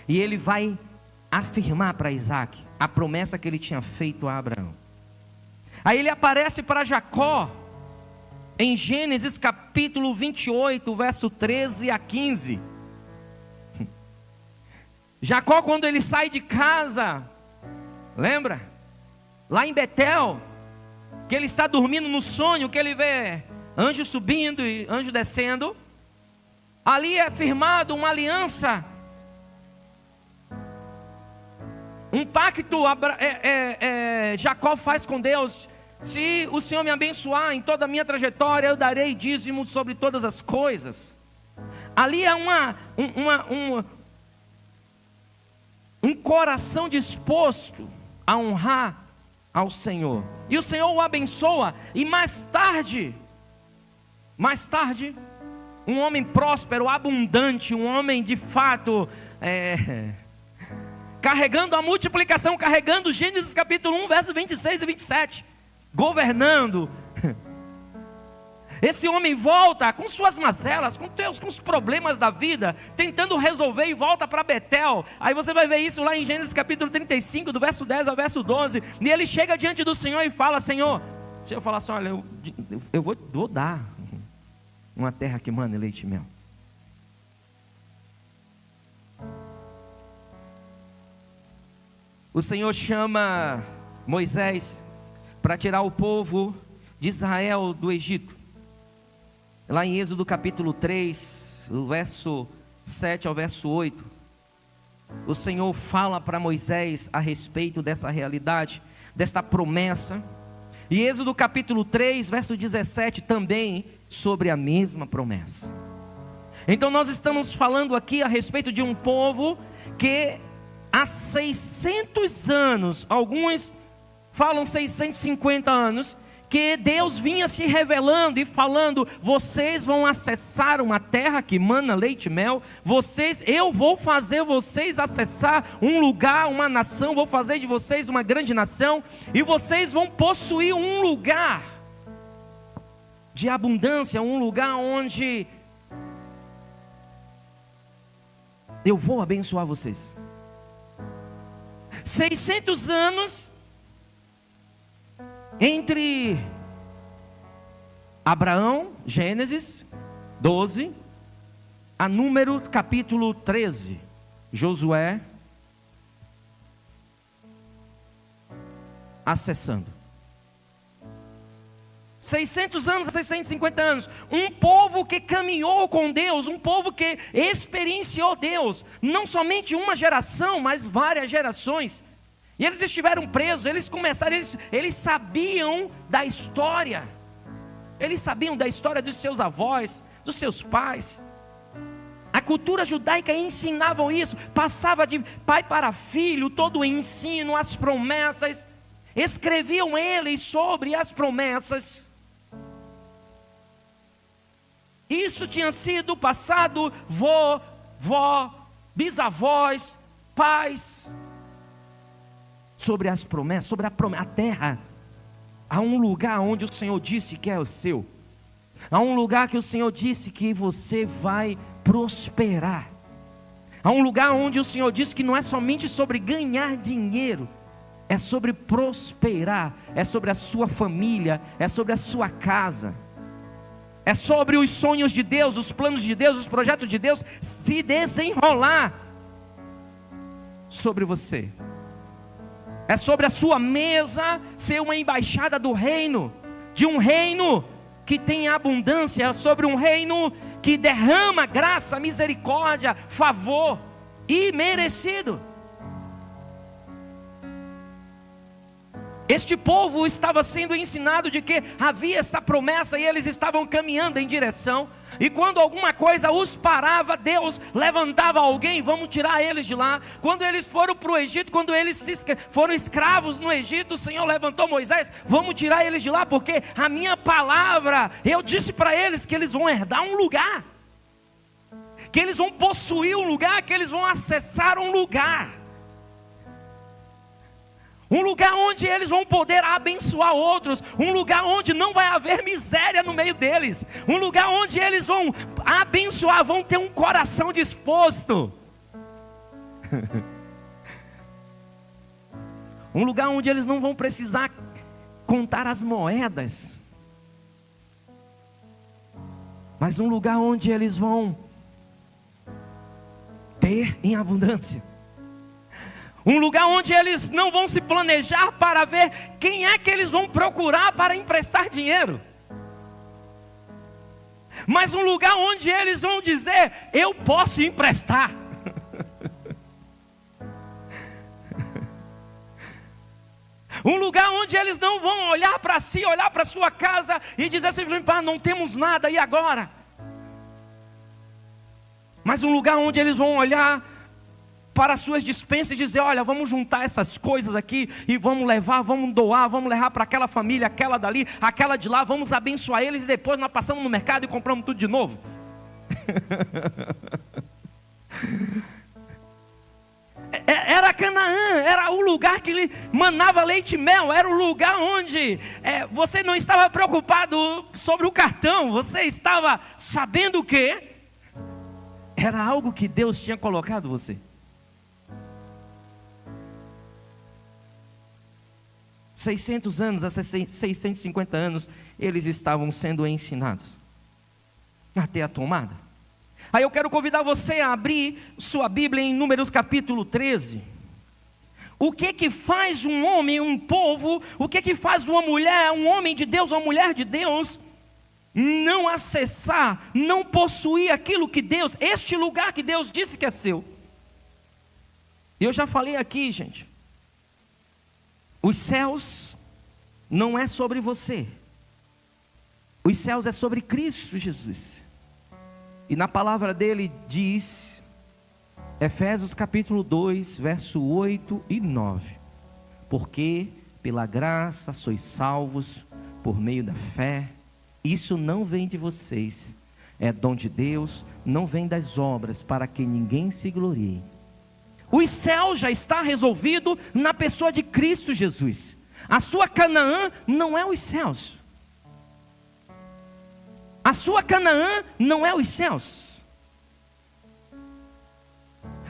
E ele vai afirmar para Isaac a promessa que ele tinha feito a Abraão. Aí ele aparece para Jacó em Gênesis capítulo 28, verso 13 a 15. Jacó, quando ele sai de casa, lembra? Lá em Betel, que ele está dormindo no sonho, que ele vê anjo subindo e anjo descendo. Ali é firmado uma aliança, um pacto. Jacó faz com Deus: se o Senhor me abençoar em toda a minha trajetória, eu darei dízimo sobre todas as coisas. Ali é um coração disposto a honrar ao Senhor. E o Senhor o abençoa. E mais tarde, um homem próspero, abundante, um homem de fato, carregando a multiplicação, carregando Gênesis capítulo 1, verso 26 e 27, governando. Esse homem volta com suas mazelas, com os problemas da vida, tentando resolver, e volta para Betel. Aí você vai ver isso lá em Gênesis capítulo 35, do verso 10 ao verso 12. E ele chega diante do Senhor e fala: Senhor, o Senhor fala assim: olha, eu vou dar uma terra que manda leite e mel. O Senhor chama Moisés para tirar o povo de Israel do Egito. Lá em Êxodo capítulo 3, do verso 7 ao verso 8, o Senhor fala para Moisés a respeito dessa realidade, desta promessa. E Êxodo capítulo 3, verso 17 também sobre a mesma promessa. Então nós estamos falando aqui a respeito de um povo que há 600 anos, alguns falam 650 anos, que Deus vinha se revelando e falando: vocês vão acessar uma terra que mana leite e mel, eu vou fazer vocês acessar um lugar, uma nação, vou fazer de vocês uma grande nação, e vocês vão possuir um lugar de abundância, um lugar onde eu vou abençoar vocês. 600 anos entre Abraão, Gênesis 12, a Números capítulo 13, Josué acessando. 600 anos a 650 anos, um povo que caminhou com Deus, um povo que experienciou Deus, não somente uma geração, mas várias gerações. E eles estiveram presos, eles sabiam da história. Eles sabiam da história dos seus avós, dos seus pais. A cultura judaica ensinava isso, passava de pai para filho, todo o ensino, as promessas. Escreviam eles sobre as promessas. Isso tinha sido passado, vó, bisavós, pais, sobre as promessas, sobre a terra. Há um lugar onde o Senhor disse que é o seu. Há um lugar que o Senhor disse que você vai prosperar. Há um lugar onde o Senhor disse que não é somente sobre ganhar dinheiro, é sobre prosperar, é sobre a sua família, é sobre a sua casa, é sobre os sonhos de Deus, os planos de Deus, os projetos de Deus se desenrolar sobre você. É sobre a sua mesa ser uma embaixada do reino, de um reino que tem abundância, é sobre um reino que derrama graça, misericórdia, favor imerecido. Este povo estava sendo ensinado de que havia essa promessa e eles estavam caminhando em direção. E quando alguma coisa os parava, Deus levantava alguém: vamos tirar eles de lá. Quando eles foram para o Egito, quando eles foram escravos no Egito, o Senhor levantou Moisés: vamos tirar eles de lá, porque a minha palavra, eu disse para eles que eles vão herdar um lugar, que eles vão possuir um lugar, que eles vão acessar um lugar. Um lugar onde eles vão poder abençoar outros. Um lugar onde não vai haver miséria no meio deles. Um lugar onde eles vão abençoar, vão ter um coração disposto. Um lugar onde eles não vão precisar contar as moedas, mas um lugar onde eles vão ter em abundância. Um lugar onde eles não vão se planejar para ver quem é que eles vão procurar para emprestar dinheiro, mas um lugar onde eles vão dizer: eu posso emprestar. Um lugar onde eles não vão olhar para si, olhar para sua casa e dizer simplesmente: não temos nada, e agora? Mas um lugar onde eles vão olhar para as suas dispensas e dizer: olha, vamos juntar essas coisas aqui e vamos levar, vamos doar, vamos levar para aquela família, aquela dali, aquela de lá, vamos abençoar eles, e depois nós passamos no mercado e compramos tudo de novo. Era Canaã, era o lugar que lhe manava leite e mel, era o lugar onde você não estava preocupado sobre o cartão, você estava sabendo que era algo que Deus tinha colocado você. 600 anos a 650 anos, eles estavam sendo ensinados até a tomada. Aí eu quero convidar você a abrir sua Bíblia em Números capítulo 13. O que faz um homem, um povo, o que faz uma mulher, um homem de Deus, uma mulher de Deus, não acessar, não possuir aquilo que Deus, este lugar que Deus disse que é seu? Eu já falei aqui, gente, os céus não é sobre você, os céus é sobre Cristo Jesus. E na palavra dele diz, Efésios capítulo 2, verso 8 e 9: porque pela graça sois salvos por meio da fé. Isso não vem de vocês, é dom de Deus, não vem das obras, para que ninguém se glorie. O céu já está resolvido na pessoa de Cristo Jesus. A sua Canaã não é os céus. A sua Canaã não é os céus.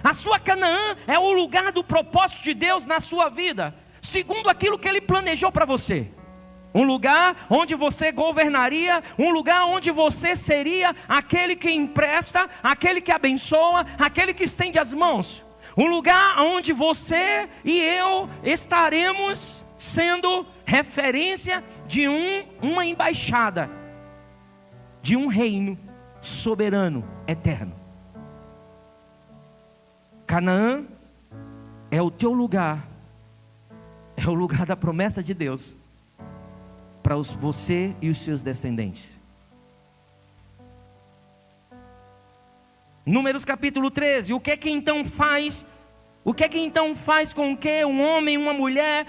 A sua Canaã é o lugar do propósito de Deus na sua vida, segundo aquilo que Ele planejou para você. Um lugar onde você governaria, um lugar onde você seria aquele que empresta, aquele que abençoa, aquele que estende as mãos. Um lugar onde você e eu estaremos sendo referência de uma embaixada, de um reino soberano, eterno. Canaã é o teu lugar, é o lugar da promessa de Deus para você e os seus descendentes. Números capítulo 13, o que é que então faz? O que é que então faz com que um homem e uma mulher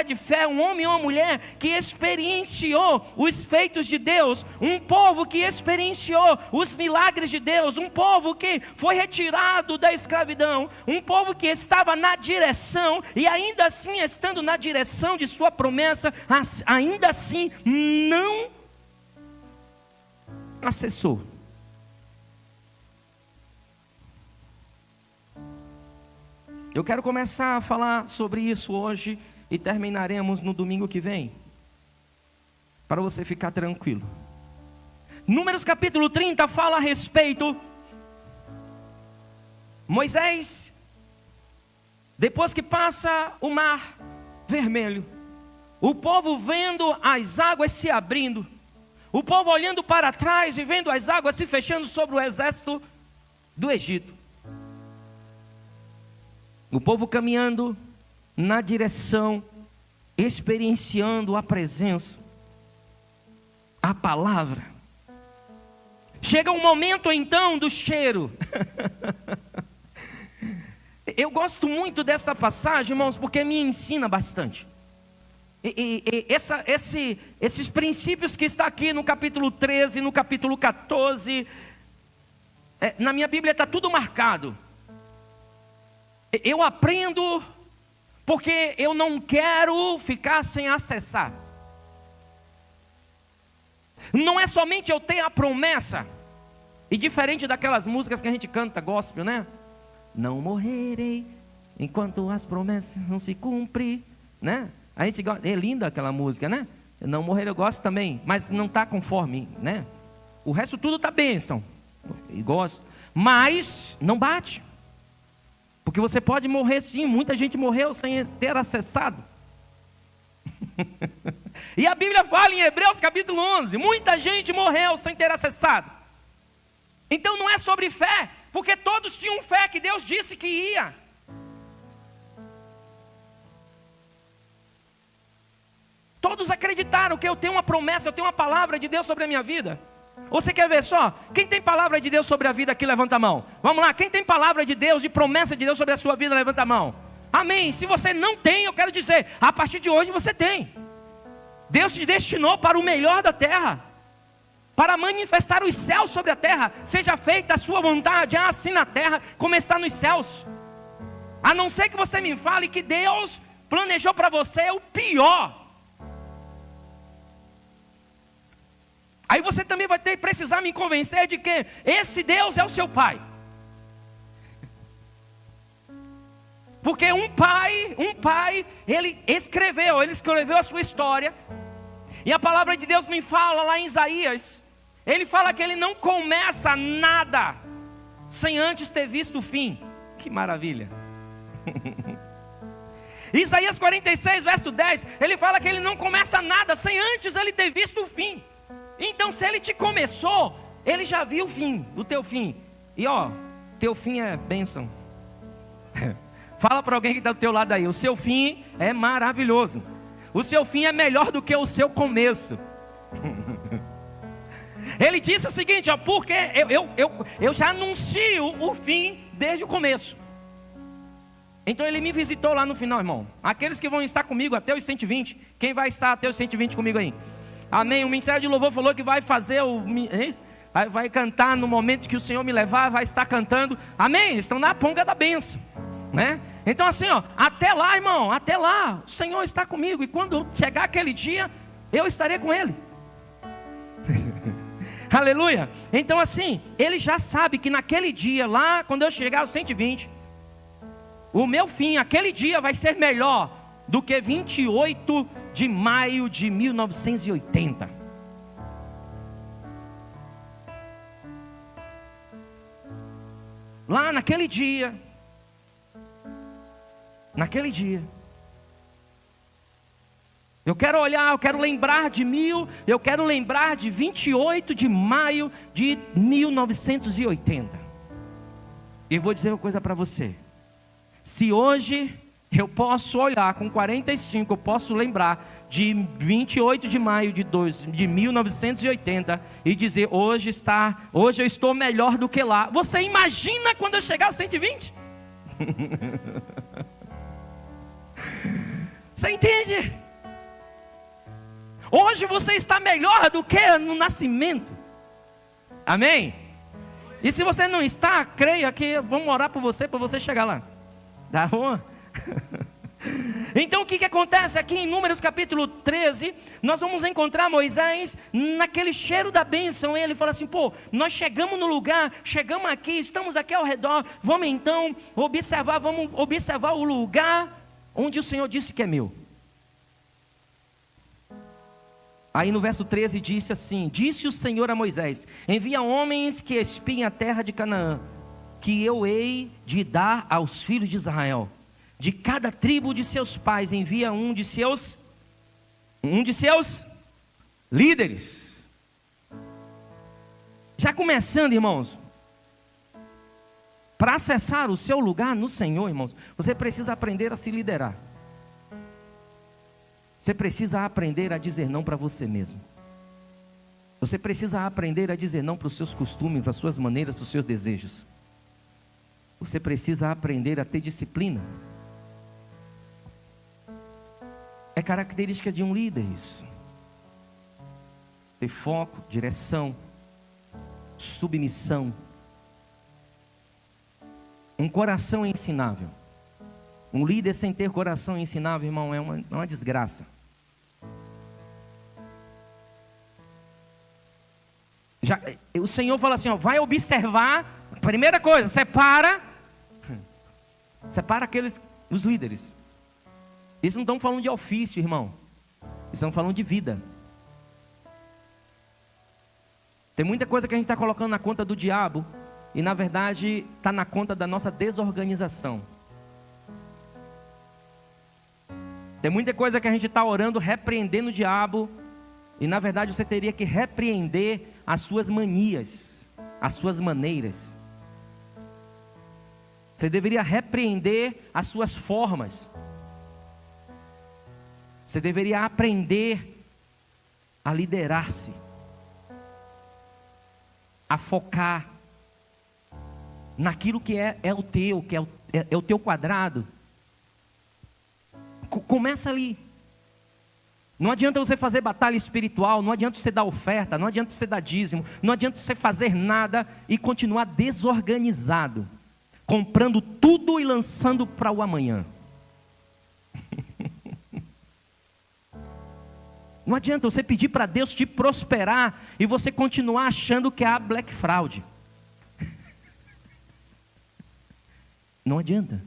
de fé, um homem e uma mulher que experienciou os feitos de Deus, um povo que experienciou os milagres de Deus, um povo que foi retirado da escravidão, um povo que estava na direção, e ainda assim estando na direção de sua promessa, ainda assim não acessou. Eu quero começar a falar sobre isso hoje e terminaremos no domingo que vem, para você ficar tranquilo. Números capítulo 30 fala a respeito. Moisés, depois que passa o mar vermelho, o povo vendo as águas se abrindo, o povo olhando para trás e vendo as águas se fechando sobre o exército do Egito. O povo caminhando na direção, experienciando a presença, a palavra. Chega um momento então do cheiro. Eu gosto muito dessa passagem, irmãos, porque me ensina bastante. Esses princípios que está aqui no capítulo 13, no capítulo 14, na minha Bíblia está tudo marcado. Eu aprendo porque eu não quero ficar sem acessar. Não é somente eu ter a promessa, e diferente daquelas músicas que a gente canta gospel, né? Não morrerei enquanto as promessas não se cumprem, né? A gente gosta, é linda aquela música, né? Não morrer eu gosto também, mas não está conforme, né? O resto tudo está bênção, eu gosto, mas não bate. Porque você pode morrer sim, muita gente morreu sem ter acessado. E a Bíblia fala em Hebreus capítulo 11, muita gente morreu sem ter acessado. Então não é sobre fé, porque todos tinham fé que Deus disse que ia. Todos acreditaram que eu tenho uma promessa, eu tenho uma palavra de Deus sobre a minha vida. Você quer ver só? Quem tem palavra de Deus sobre a vida aqui, levanta a mão. Vamos lá, quem tem palavra de Deus, de promessa de Deus sobre a sua vida, levanta a mão. Amém. Se você não tem, eu quero dizer, a partir de hoje você tem. Deus te destinou para o melhor da terra, para manifestar os céus sobre a terra. Seja feita a sua vontade, assim na terra como está nos céus. A não ser que você me fale que Deus planejou para você o pior. Aí você também vai precisar me convencer de que esse Deus é o seu pai. Porque um pai, ele escreveu a sua história. E a palavra de Deus me fala lá em Isaías. Ele fala que ele não começa nada sem antes ter visto o fim. Que maravilha. Isaías 46, verso 10, ele fala que ele não começa nada sem antes ele ter visto o fim. Então se ele te começou, ele já viu o fim, o teu fim. E ó, teu fim é bênção. Fala para alguém que está do teu lado aí, o seu fim é maravilhoso. O seu fim é melhor do que o seu começo. Ele disse o seguinte, ó, porque eu já anuncio o fim desde o começo. Então ele me visitou lá no final, irmão. Aqueles que vão estar comigo até os 120. Quem vai estar até os 120 comigo aí? Amém. O Ministério de Louvor falou que vai fazer vai cantar no momento que o Senhor me levar, vai estar cantando. Amém. Estão na ponga da bênção, né? Então assim, ó, até lá, irmão, até lá, o Senhor está comigo. E quando chegar aquele dia, eu estarei com Ele. Aleluia. Então assim, Ele já sabe que naquele dia lá, quando eu chegar aos 120, o meu fim, aquele dia vai ser melhor do que 28 de maio de 1980. Lá naquele dia, eu quero olhar, eu quero lembrar eu quero lembrar de 28 de maio de 1980. E vou dizer uma coisa para você. Se hoje eu posso olhar com 45, eu posso lembrar de 28 de maio de 1980 e dizer, hoje eu estou melhor do que lá. Você imagina quando eu chegar aos 120? Você entende? Hoje você está melhor do que no nascimento. Amém? E se você não está, creia que vamos orar por você, para você chegar lá. Tá bom? Então o que acontece aqui em Números capítulo 13? Nós vamos encontrar Moisés naquele cheiro da bênção. Ele fala assim, pô, nós chegamos no lugar, chegamos aqui, estamos aqui ao redor. Vamos então observar o lugar onde o Senhor disse que é meu. Aí no verso 13 disse assim: disse o Senhor a Moisés: envia homens que espiem a terra de Canaã, que eu hei de dar aos filhos de Israel. De cada tribo de seus pais envia um de seus líderes. Já começando, irmãos, para acessar o seu lugar no Senhor, irmãos, você precisa aprender a se liderar. Você precisa aprender a dizer não para você mesmo. Você precisa aprender a dizer não para os seus costumes, para as suas maneiras, para os seus desejos. Você precisa aprender a ter disciplina. É característica de um líder isso. Ter foco, direção, submissão. Um coração ensinável. Um líder sem ter coração ensinável, irmão, é uma desgraça. O Senhor fala assim, ó, vai observar. Primeira coisa, separa os líderes. Eles não estão falando de ofício, irmão. Eles estão falando de vida. Tem muita coisa que a gente está colocando na conta do diabo e na verdade está na conta da nossa desorganização. Tem muita coisa que a gente está orando, repreendendo o diabo, e na verdade você teria que repreender as suas manias, as suas maneiras. Você deveria repreender as suas formas. Você deveria aprender a liderar-se, a focar naquilo que é o teu, que é o teu quadrado. Começa ali. Não adianta você fazer batalha espiritual, não adianta você dar oferta, não adianta você dar dízimo, não adianta você fazer nada e continuar desorganizado, comprando tudo e lançando para o amanhã. Não adianta você pedir para Deus te prosperar e você continuar achando que há black fraud. Não adianta.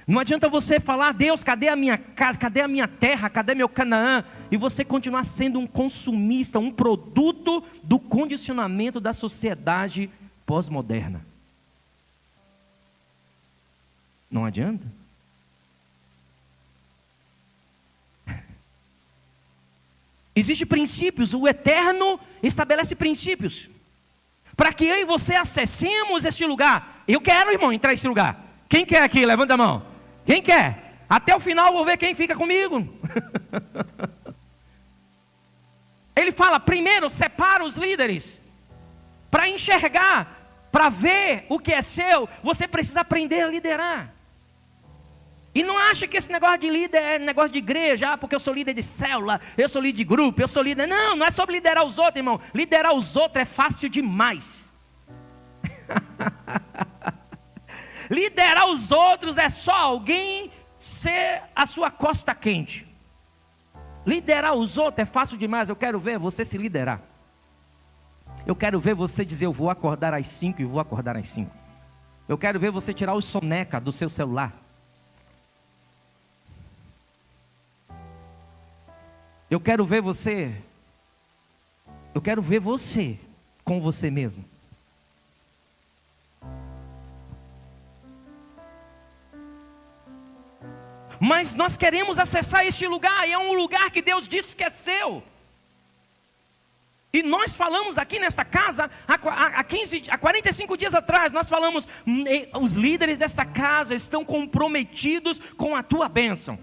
Não adianta você falar, Deus, cadê a minha casa, cadê a minha terra, cadê meu Canaã? E você continuar sendo um consumista, um produto do condicionamento da sociedade pós-moderna. Não adianta. Existem princípios, o Eterno estabelece princípios para que eu e você acessemos esse lugar. Eu quero, irmão, entrar nesse lugar. Quem quer aqui? Levanta a mão. Quem quer? Até o final eu vou ver quem fica comigo. Ele fala, primeiro separa os líderes para enxergar Para ver o que é seu, você precisa aprender a liderar. E não acha que esse negócio de líder é negócio de igreja, porque eu sou líder de célula, eu sou líder de grupo, eu sou líder... Não, não é sobre liderar os outros, irmão. Liderar os outros é fácil demais. Liderar os outros é só alguém ser a sua costa quente. Liderar os outros é fácil demais. Eu quero ver você se liderar. Eu quero ver você dizer, eu vou acordar às 5 e vou acordar às 5. Eu quero ver você tirar o soneca do seu celular. Eu quero ver você com você mesmo. Mas nós queremos acessar este lugar, e é um lugar que Deus disse que é seu. E nós falamos aqui nesta casa, há 45 dias atrás, nós falamos, os líderes desta casa estão comprometidos com a tua bênção.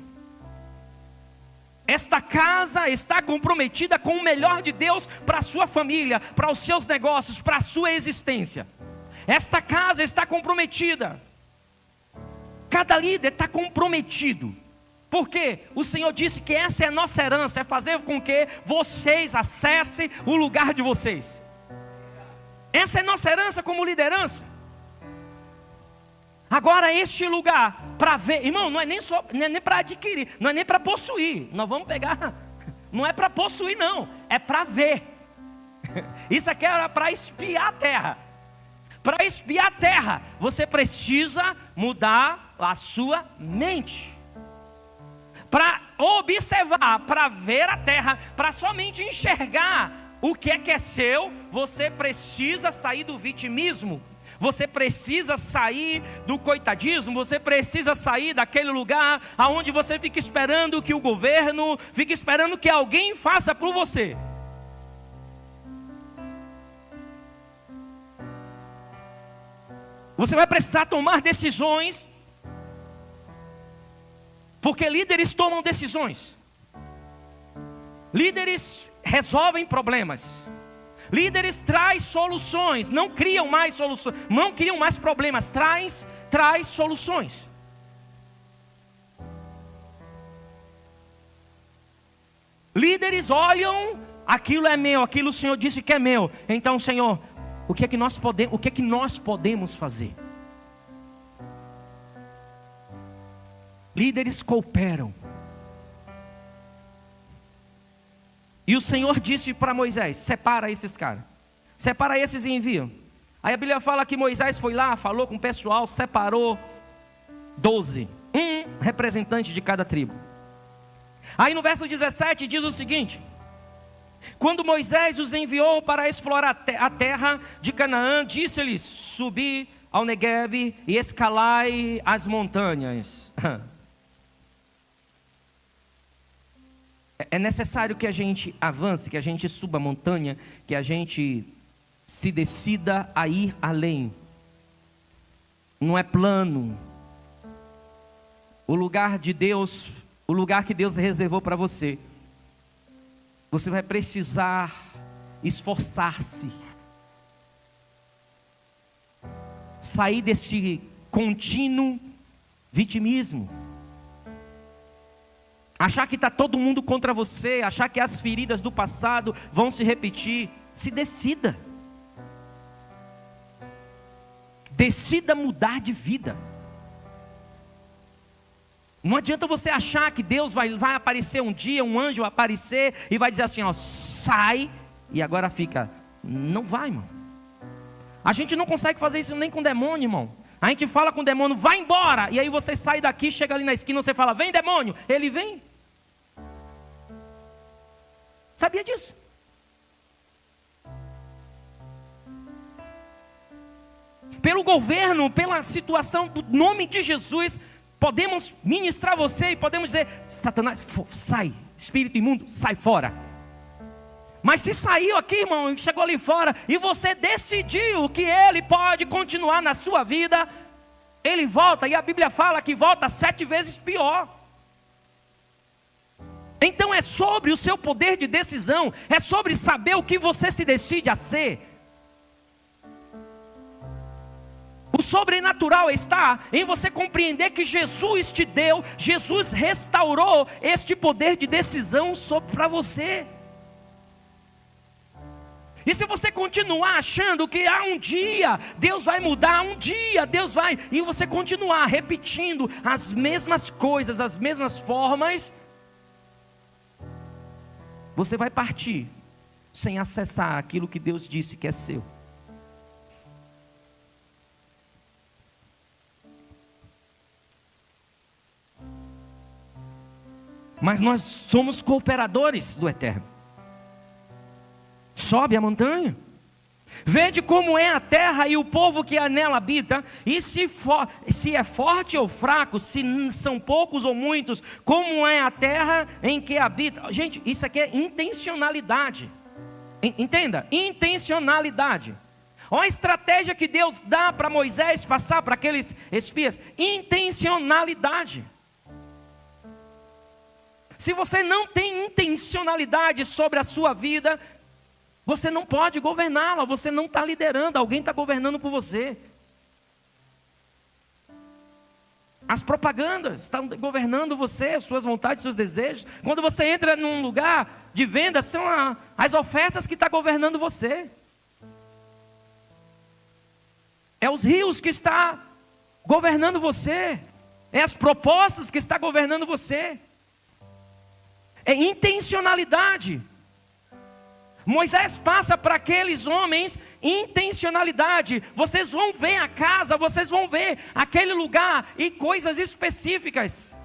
Esta casa está comprometida com o melhor de Deus para a sua família, para os seus negócios, para a sua existência. Esta casa está comprometida. Cada líder está comprometido. Porque o Senhor disse que essa é a nossa herança, é fazer com que vocês acessem o lugar de vocês. Essa é a nossa herança como liderança. Agora este lugar, para ver, irmão, não é nem para adquirir, não é nem para possuir. Nós vamos pegar, não é para possuir não, é para ver. Isso aqui era para espiar a terra. Para espiar a terra, você precisa mudar a sua mente. Para observar, para ver a terra, para somente enxergar o que é seu, você precisa sair do vitimismo. Você precisa sair do coitadismo, você precisa sair daquele lugar onde você fica esperando que o governo, fica esperando que alguém faça por você. Você vai precisar tomar decisões, porque líderes tomam decisões. Líderes resolvem problemas. Líderes traz soluções, não criam mais soluções, não criam mais problemas, traz soluções. Líderes olham, aquilo é meu, aquilo o Senhor disse que é meu. Então, Senhor, o que é que nós podemos fazer? Líderes cooperam. E o Senhor disse para Moisés, separa esses caras. Separa esses e envia. Aí a Bíblia fala que Moisés foi lá, falou com o pessoal, separou 12. Um representante de cada tribo. Aí no verso 17 diz o seguinte: quando Moisés os enviou para explorar a terra de Canaã, disse-lhes, subi ao Neguebe e escalai as montanhas. É necessário que a gente avance, que a gente suba a montanha, que a gente se decida a ir além. Não é plano. O lugar de Deus, o lugar que Deus reservou para você, você vai precisar esforçar-se. Sair desse contínuo vitimismo. Achar que está todo mundo contra você, achar que as feridas do passado vão se repetir. Se decida. Decida mudar de vida. Não adianta você achar que Deus vai aparecer um dia, um anjo vai aparecer e vai dizer assim, ó, sai, e agora fica. Não vai, irmão. A gente não consegue fazer isso nem com demônio, irmão. A gente fala com o demônio, vai embora. E aí você sai daqui, chega ali na esquina, você fala, vem demônio. Ele vem. Sabia disso? Pelo governo, pela situação do nome de Jesus, podemos ministrar você e podemos dizer, Satanás, sai, espírito imundo, sai fora. Mas se saiu aqui, irmão, chegou ali fora, e você decidiu que ele pode continuar na sua vida, ele volta, e a Bíblia fala que volta 7 vezes pior. Então é sobre o seu poder de decisão, é sobre saber o que você se decide a ser. sobrenatural está em você compreender que Jesus te deu, Jesus restaurou este poder de decisão para você. E se você continuar achando que um dia Deus vai mudar, um dia Deus vai, e você continuar repetindo as mesmas coisas, as mesmas formas, você vai partir sem acessar aquilo que Deus disse que é seu. Mas nós somos cooperadores do Eterno. Sobe a montanha, vede como é a terra e o povo que nela habita, e se é forte ou fraco, se são poucos ou muitos, como é a terra em que habita. Gente, isso aqui é intencionalidade. Entenda, intencionalidade. Olha a estratégia que Deus dá para Moisés passar para aqueles espias. Intencionalidade. Se você não tem intencionalidade sobre a sua vida, você não pode governá-la, você não está liderando, alguém está governando por você. As propagandas estão governando você, suas vontades, seus desejos. Quando você entra num lugar de venda, são as ofertas que estão governando você. É os rios que estão governando você. É as propostas que estão governando você. É intencionalidade. Moisés passa para aqueles homens intencionalidade. Vocês vão ver a casa, vocês vão ver aquele lugar e coisas específicas.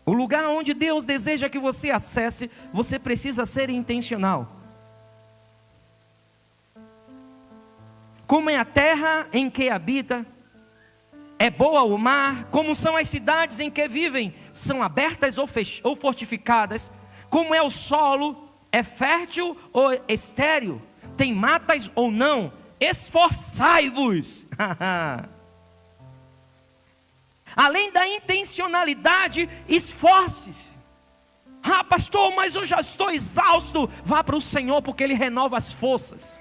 O lugar onde Deus deseja que você acesse, você precisa ser intencional. Como é a terra em que habita, é boa o mar, como são as cidades em que vivem, são abertas ou fortificadas, como é o solo, é fértil ou estéril, tem matas ou não, esforçai-vos. Além da intencionalidade, esforce-se. Pastor, mas eu já estou exausto. Vá para o Senhor, porque Ele renova as forças.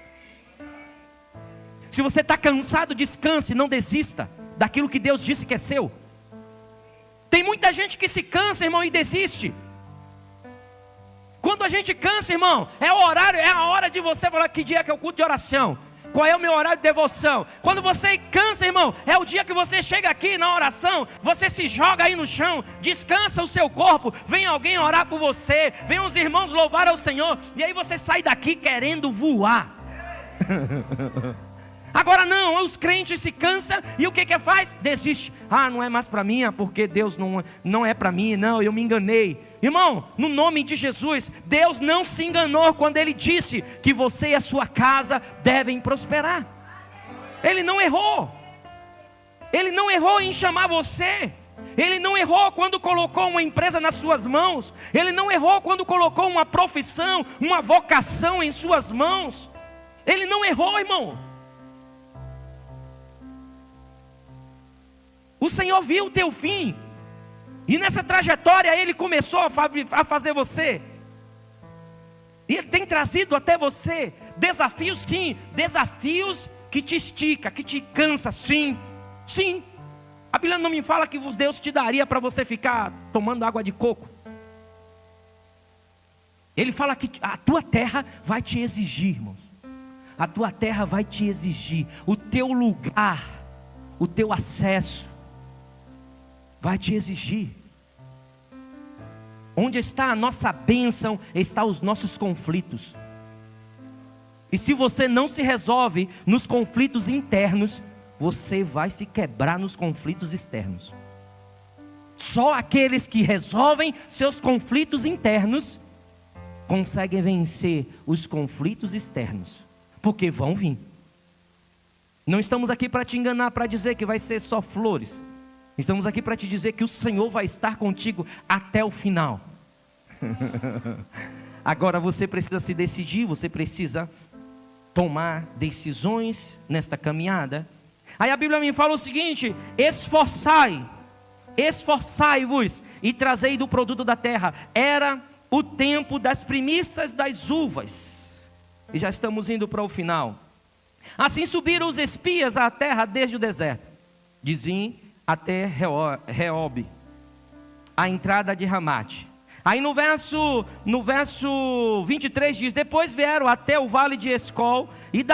Se você está cansado, descanse, não desista daquilo que Deus disse que é seu. Tem muita gente que se cansa, irmão, e desiste. Quando a gente cansa, irmão, é o horário, é a hora de você falar que dia que é o culto de oração, qual é o meu horário de devoção. Quando você cansa, irmão, é o dia que você chega aqui na oração, você se joga aí no chão, descansa o seu corpo, vem alguém orar por você, vem os irmãos louvar ao Senhor, e aí você sai daqui querendo voar. Agora não, os crentes se cansam e o que faz? Desiste. Não é mais para mim, porque Deus não é para mim, não, eu me enganei. Irmão, no nome de Jesus, Deus não se enganou quando Ele disse que você e a sua casa devem prosperar. Ele não errou. Ele não errou em chamar você. Ele não errou quando colocou uma empresa nas suas mãos. Ele não errou quando colocou uma profissão, uma vocação em suas mãos. Ele não errou, irmão. O Senhor viu o teu fim, e nessa trajetória Ele começou a fazer você, e Ele tem trazido até você desafios, sim, desafios que te estica, que te cansa, sim, sim. A Bíblia não me fala que Deus te daria para você ficar tomando água de coco. Ele fala que a tua terra vai te exigir, irmãos. A tua terra vai te exigir, o teu lugar, o teu acesso vai te exigir. Onde está a nossa bênção, estão os nossos conflitos. E se você não se resolve nos conflitos internos, você vai se quebrar nos conflitos externos. Só aqueles que resolvem seus conflitos internos conseguem vencer os conflitos externos, porque vão vir. Não estamos aqui para te enganar, para dizer que vai ser só flores. Estamos aqui para te dizer que o Senhor vai estar contigo até o final. Agora você precisa se decidir, você precisa tomar decisões nesta caminhada. Aí a Bíblia me fala o seguinte: esforçai-vos e trazei do produto da terra. Era o tempo das primícias das uvas. e já estamos indo para o final. Assim subiram os espias à terra desde o deserto, de Zim até Reob, a entrada de Ramate. Aí no verso 23 diz: depois vieram até o vale de Escol, e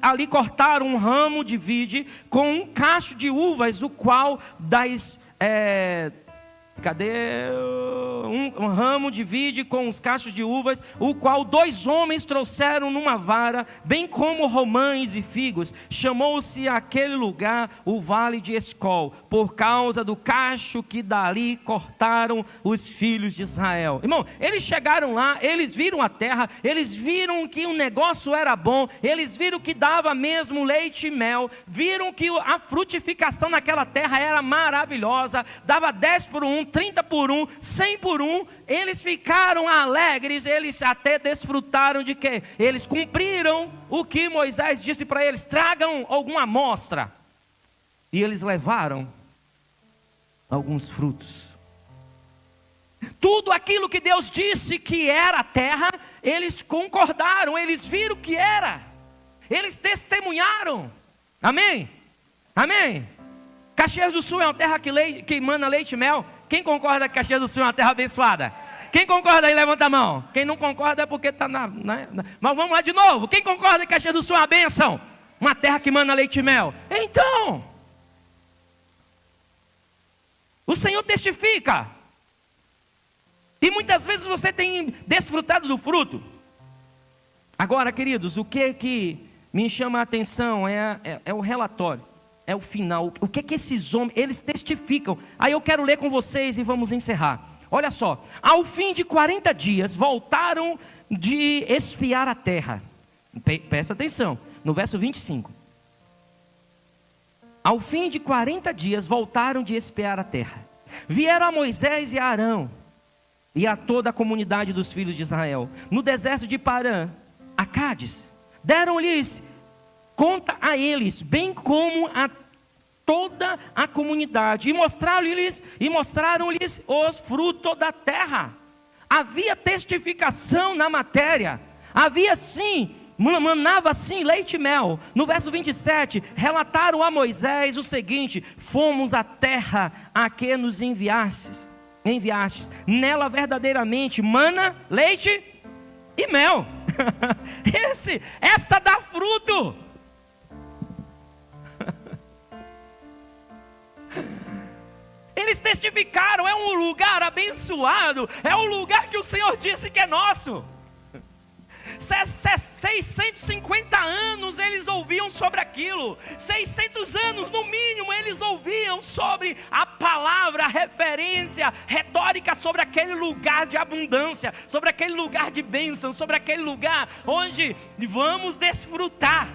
ali cortaram um ramo de vide com um cacho de uvas, o qual um ramo de vide com os cachos de uvas, o qual 2 homens trouxeram numa vara, bem como romães e figos. Chamou-se aquele lugar o vale de Escol, por causa do cacho que dali cortaram os filhos de Israel. Irmão, eles chegaram lá, eles viram a terra, eles viram que o negócio era bom, eles viram que dava mesmo leite e mel, viram que a frutificação naquela terra era maravilhosa, dava 10 por 1, 30 por 1, 100 por 1, eles ficaram alegres, eles até desfrutaram de quê? Eles cumpriram o que Moisés disse para eles: tragam alguma amostra. E eles levaram alguns frutos. Tudo aquilo que Deus disse que era a terra, eles concordaram, eles viram que era, eles testemunharam. Amém? Amém? Caxias do Sul é uma terra que emana leite e mel. Quem concorda que Caxias do Sul é uma terra abençoada? Quem concorda aí, levanta a mão. Quem não concorda é porque está Mas vamos lá de novo. Quem concorda que Caxias do Sul é uma bênção? Uma terra que emana leite e mel. Então, o Senhor testifica. E muitas vezes você tem desfrutado do fruto. Agora, queridos, o que me chama a atenção é o relatório. É o final. O que esses homens, eles testificam. Aí eu quero ler com vocês e vamos encerrar. Olha só. Ao fim de 40 dias, voltaram de espiar a terra. Presta atenção. No verso 25. Ao fim de 40 dias, voltaram de espiar a terra. Vieram a Moisés e a Arão e a toda a comunidade dos filhos de Israel, no deserto de Parã, a Cádiz. Deram-lhes conta a eles, bem como a toda a comunidade, e mostraram-lhes os frutos da terra. Havia testificação na matéria, havia sim, manava sim leite e mel. No verso 27, relataram a Moisés o seguinte: fomos à terra a que nos enviastes, nela verdadeiramente mana leite e mel. Esta dá fruto. Eles testificaram, é um lugar abençoado, é um lugar que o Senhor disse que é nosso. 650 anos eles ouviam sobre aquilo, 600 anos no mínimo eles ouviam sobre a palavra, a referência, retórica sobre aquele lugar de abundância, sobre aquele lugar de bênção, sobre aquele lugar onde vamos desfrutar.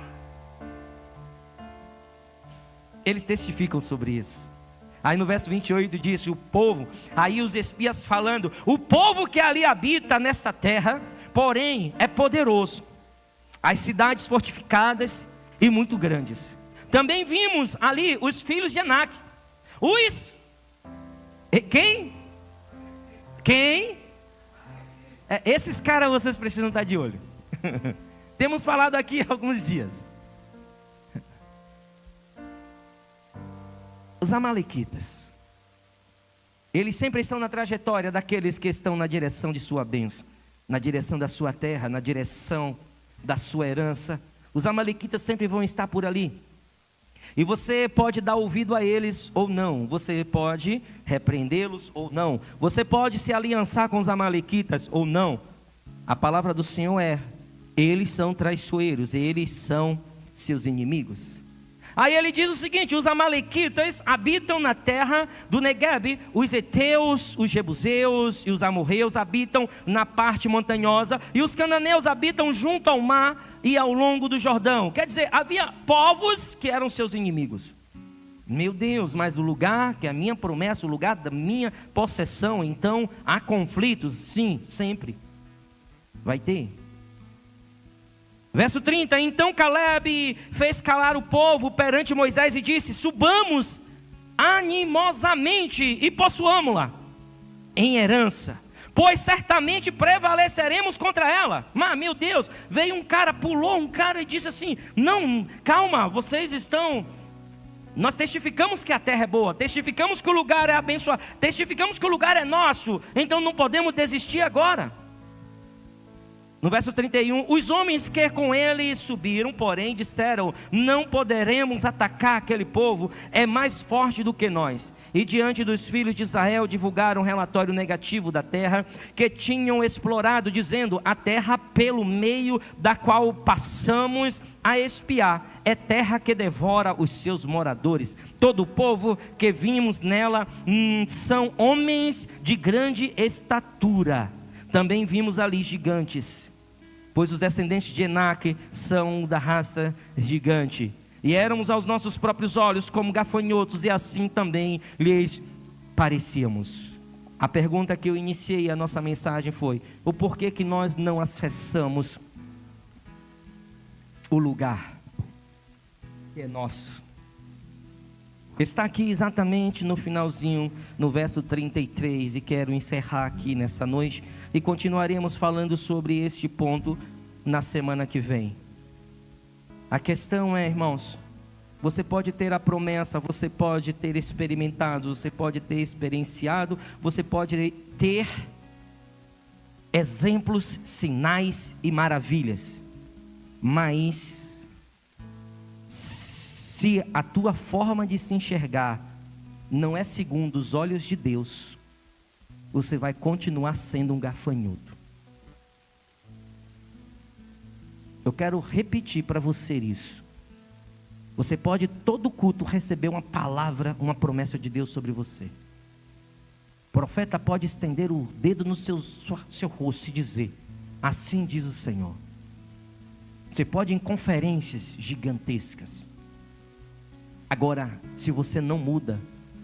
Eles testificam sobre isso. Aí no verso 28 diz: o povo, aí os espias falando, o povo que ali habita nesta terra, porém é poderoso, as cidades fortificadas e muito grandes. Também vimos ali os filhos de Enaque. Quem? Esses caras vocês precisam estar de olho. Temos falado aqui há alguns dias. Os amalequitas, eles sempre estão na trajetória daqueles que estão na direção de sua bênção, na direção da sua terra, na direção da sua herança. Os amalequitas sempre vão estar por ali. E você pode dar ouvido a eles ou não. Você pode repreendê-los ou não. Você pode se aliançar com os amalequitas ou não. A palavra do Senhor é: eles são traiçoeiros, eles são seus inimigos. Aí ele diz o seguinte: os amalequitas habitam na terra do Negueb, os heteus, os jebuseus e os amorreus habitam na parte montanhosa, e os cananeus habitam junto ao mar e ao longo do Jordão. Quer dizer, havia povos que eram seus inimigos. Meu Deus, mas o lugar que é a minha promessa, o lugar da minha possessão, então há conflitos? Sim, sempre vai ter. Verso 30, então Caleb fez calar o povo perante Moisés e disse: subamos animosamente e possuamo-la em herança, pois certamente prevaleceremos contra ela. Mas, meu Deus, veio um cara, pulou um cara e disse assim: não, calma, nós testificamos que a terra é boa, testificamos que o lugar é abençoado, testificamos que o lugar é nosso, então não podemos desistir agora. No verso 31, os homens que com ele subiram, porém, disseram: não poderemos atacar aquele povo, é mais forte do que nós. E diante dos filhos de Israel divulgaram um relatório negativo da terra que tinham explorado, dizendo: a terra pelo meio da qual passamos a espiar é terra que devora os seus moradores. Todo o povo que vimos nela são homens de grande estatura. Também vimos ali gigantes, pois os descendentes de Enaque são da raça gigante. E éramos aos nossos próprios olhos como gafanhotos, e assim também lhes parecíamos. A pergunta que eu iniciei a nossa mensagem foi: o porquê que nós não acessamos o lugar que é nosso? Está aqui exatamente no finalzinho, no verso 33, e quero encerrar aqui nessa noite, e continuaremos falando sobre este ponto na semana que vem. A questão é, irmãos, você pode ter a promessa, você pode ter experimentado, você pode ter experienciado, você pode ter exemplos, sinais e maravilhas, mas se a tua forma de se enxergar não é segundo os olhos de Deus, você vai continuar sendo um gafanhoto. Eu quero repetir para você isso. Você pode todo culto receber uma palavra, uma promessa de Deus sobre você. O profeta pode estender o dedo no seu rosto e dizer: assim diz o Senhor. Você pode ir em conferências gigantescas. Agora, se você não muda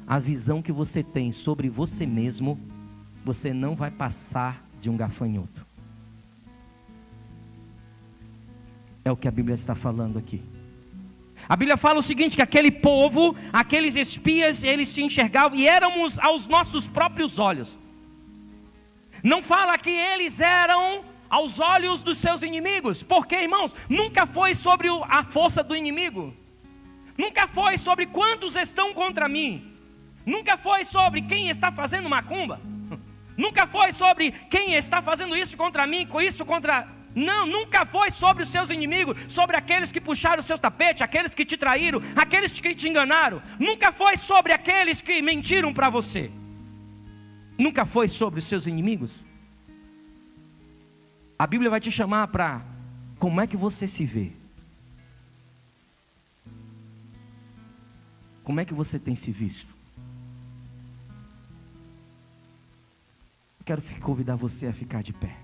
a visão que você tem sobre você mesmo, você não vai passar de um gafanhoto. É o que a Bíblia está falando aqui. A Bíblia fala o seguinte: que aquele povo, aqueles espias, eles se enxergavam e éramos aos nossos próprios olhos. Não fala que eles eram aos olhos dos seus inimigos, porque, irmãos, nunca foi sobre a força do inimigo. Nunca foi sobre quantos estão contra mim. Nunca foi sobre quem está fazendo macumba. Nunca foi sobre quem está fazendo isso contra mim, com isso contra... Não, nunca foi sobre os seus inimigos, sobre aqueles que puxaram os seus tapetes, aqueles que te traíram, aqueles que te enganaram. Nunca foi sobre aqueles que mentiram para você. Nunca foi sobre os seus inimigos. A Bíblia vai te chamar para como é que você se vê. Como é que você tem se visto? Quero convidar você a ficar de pé.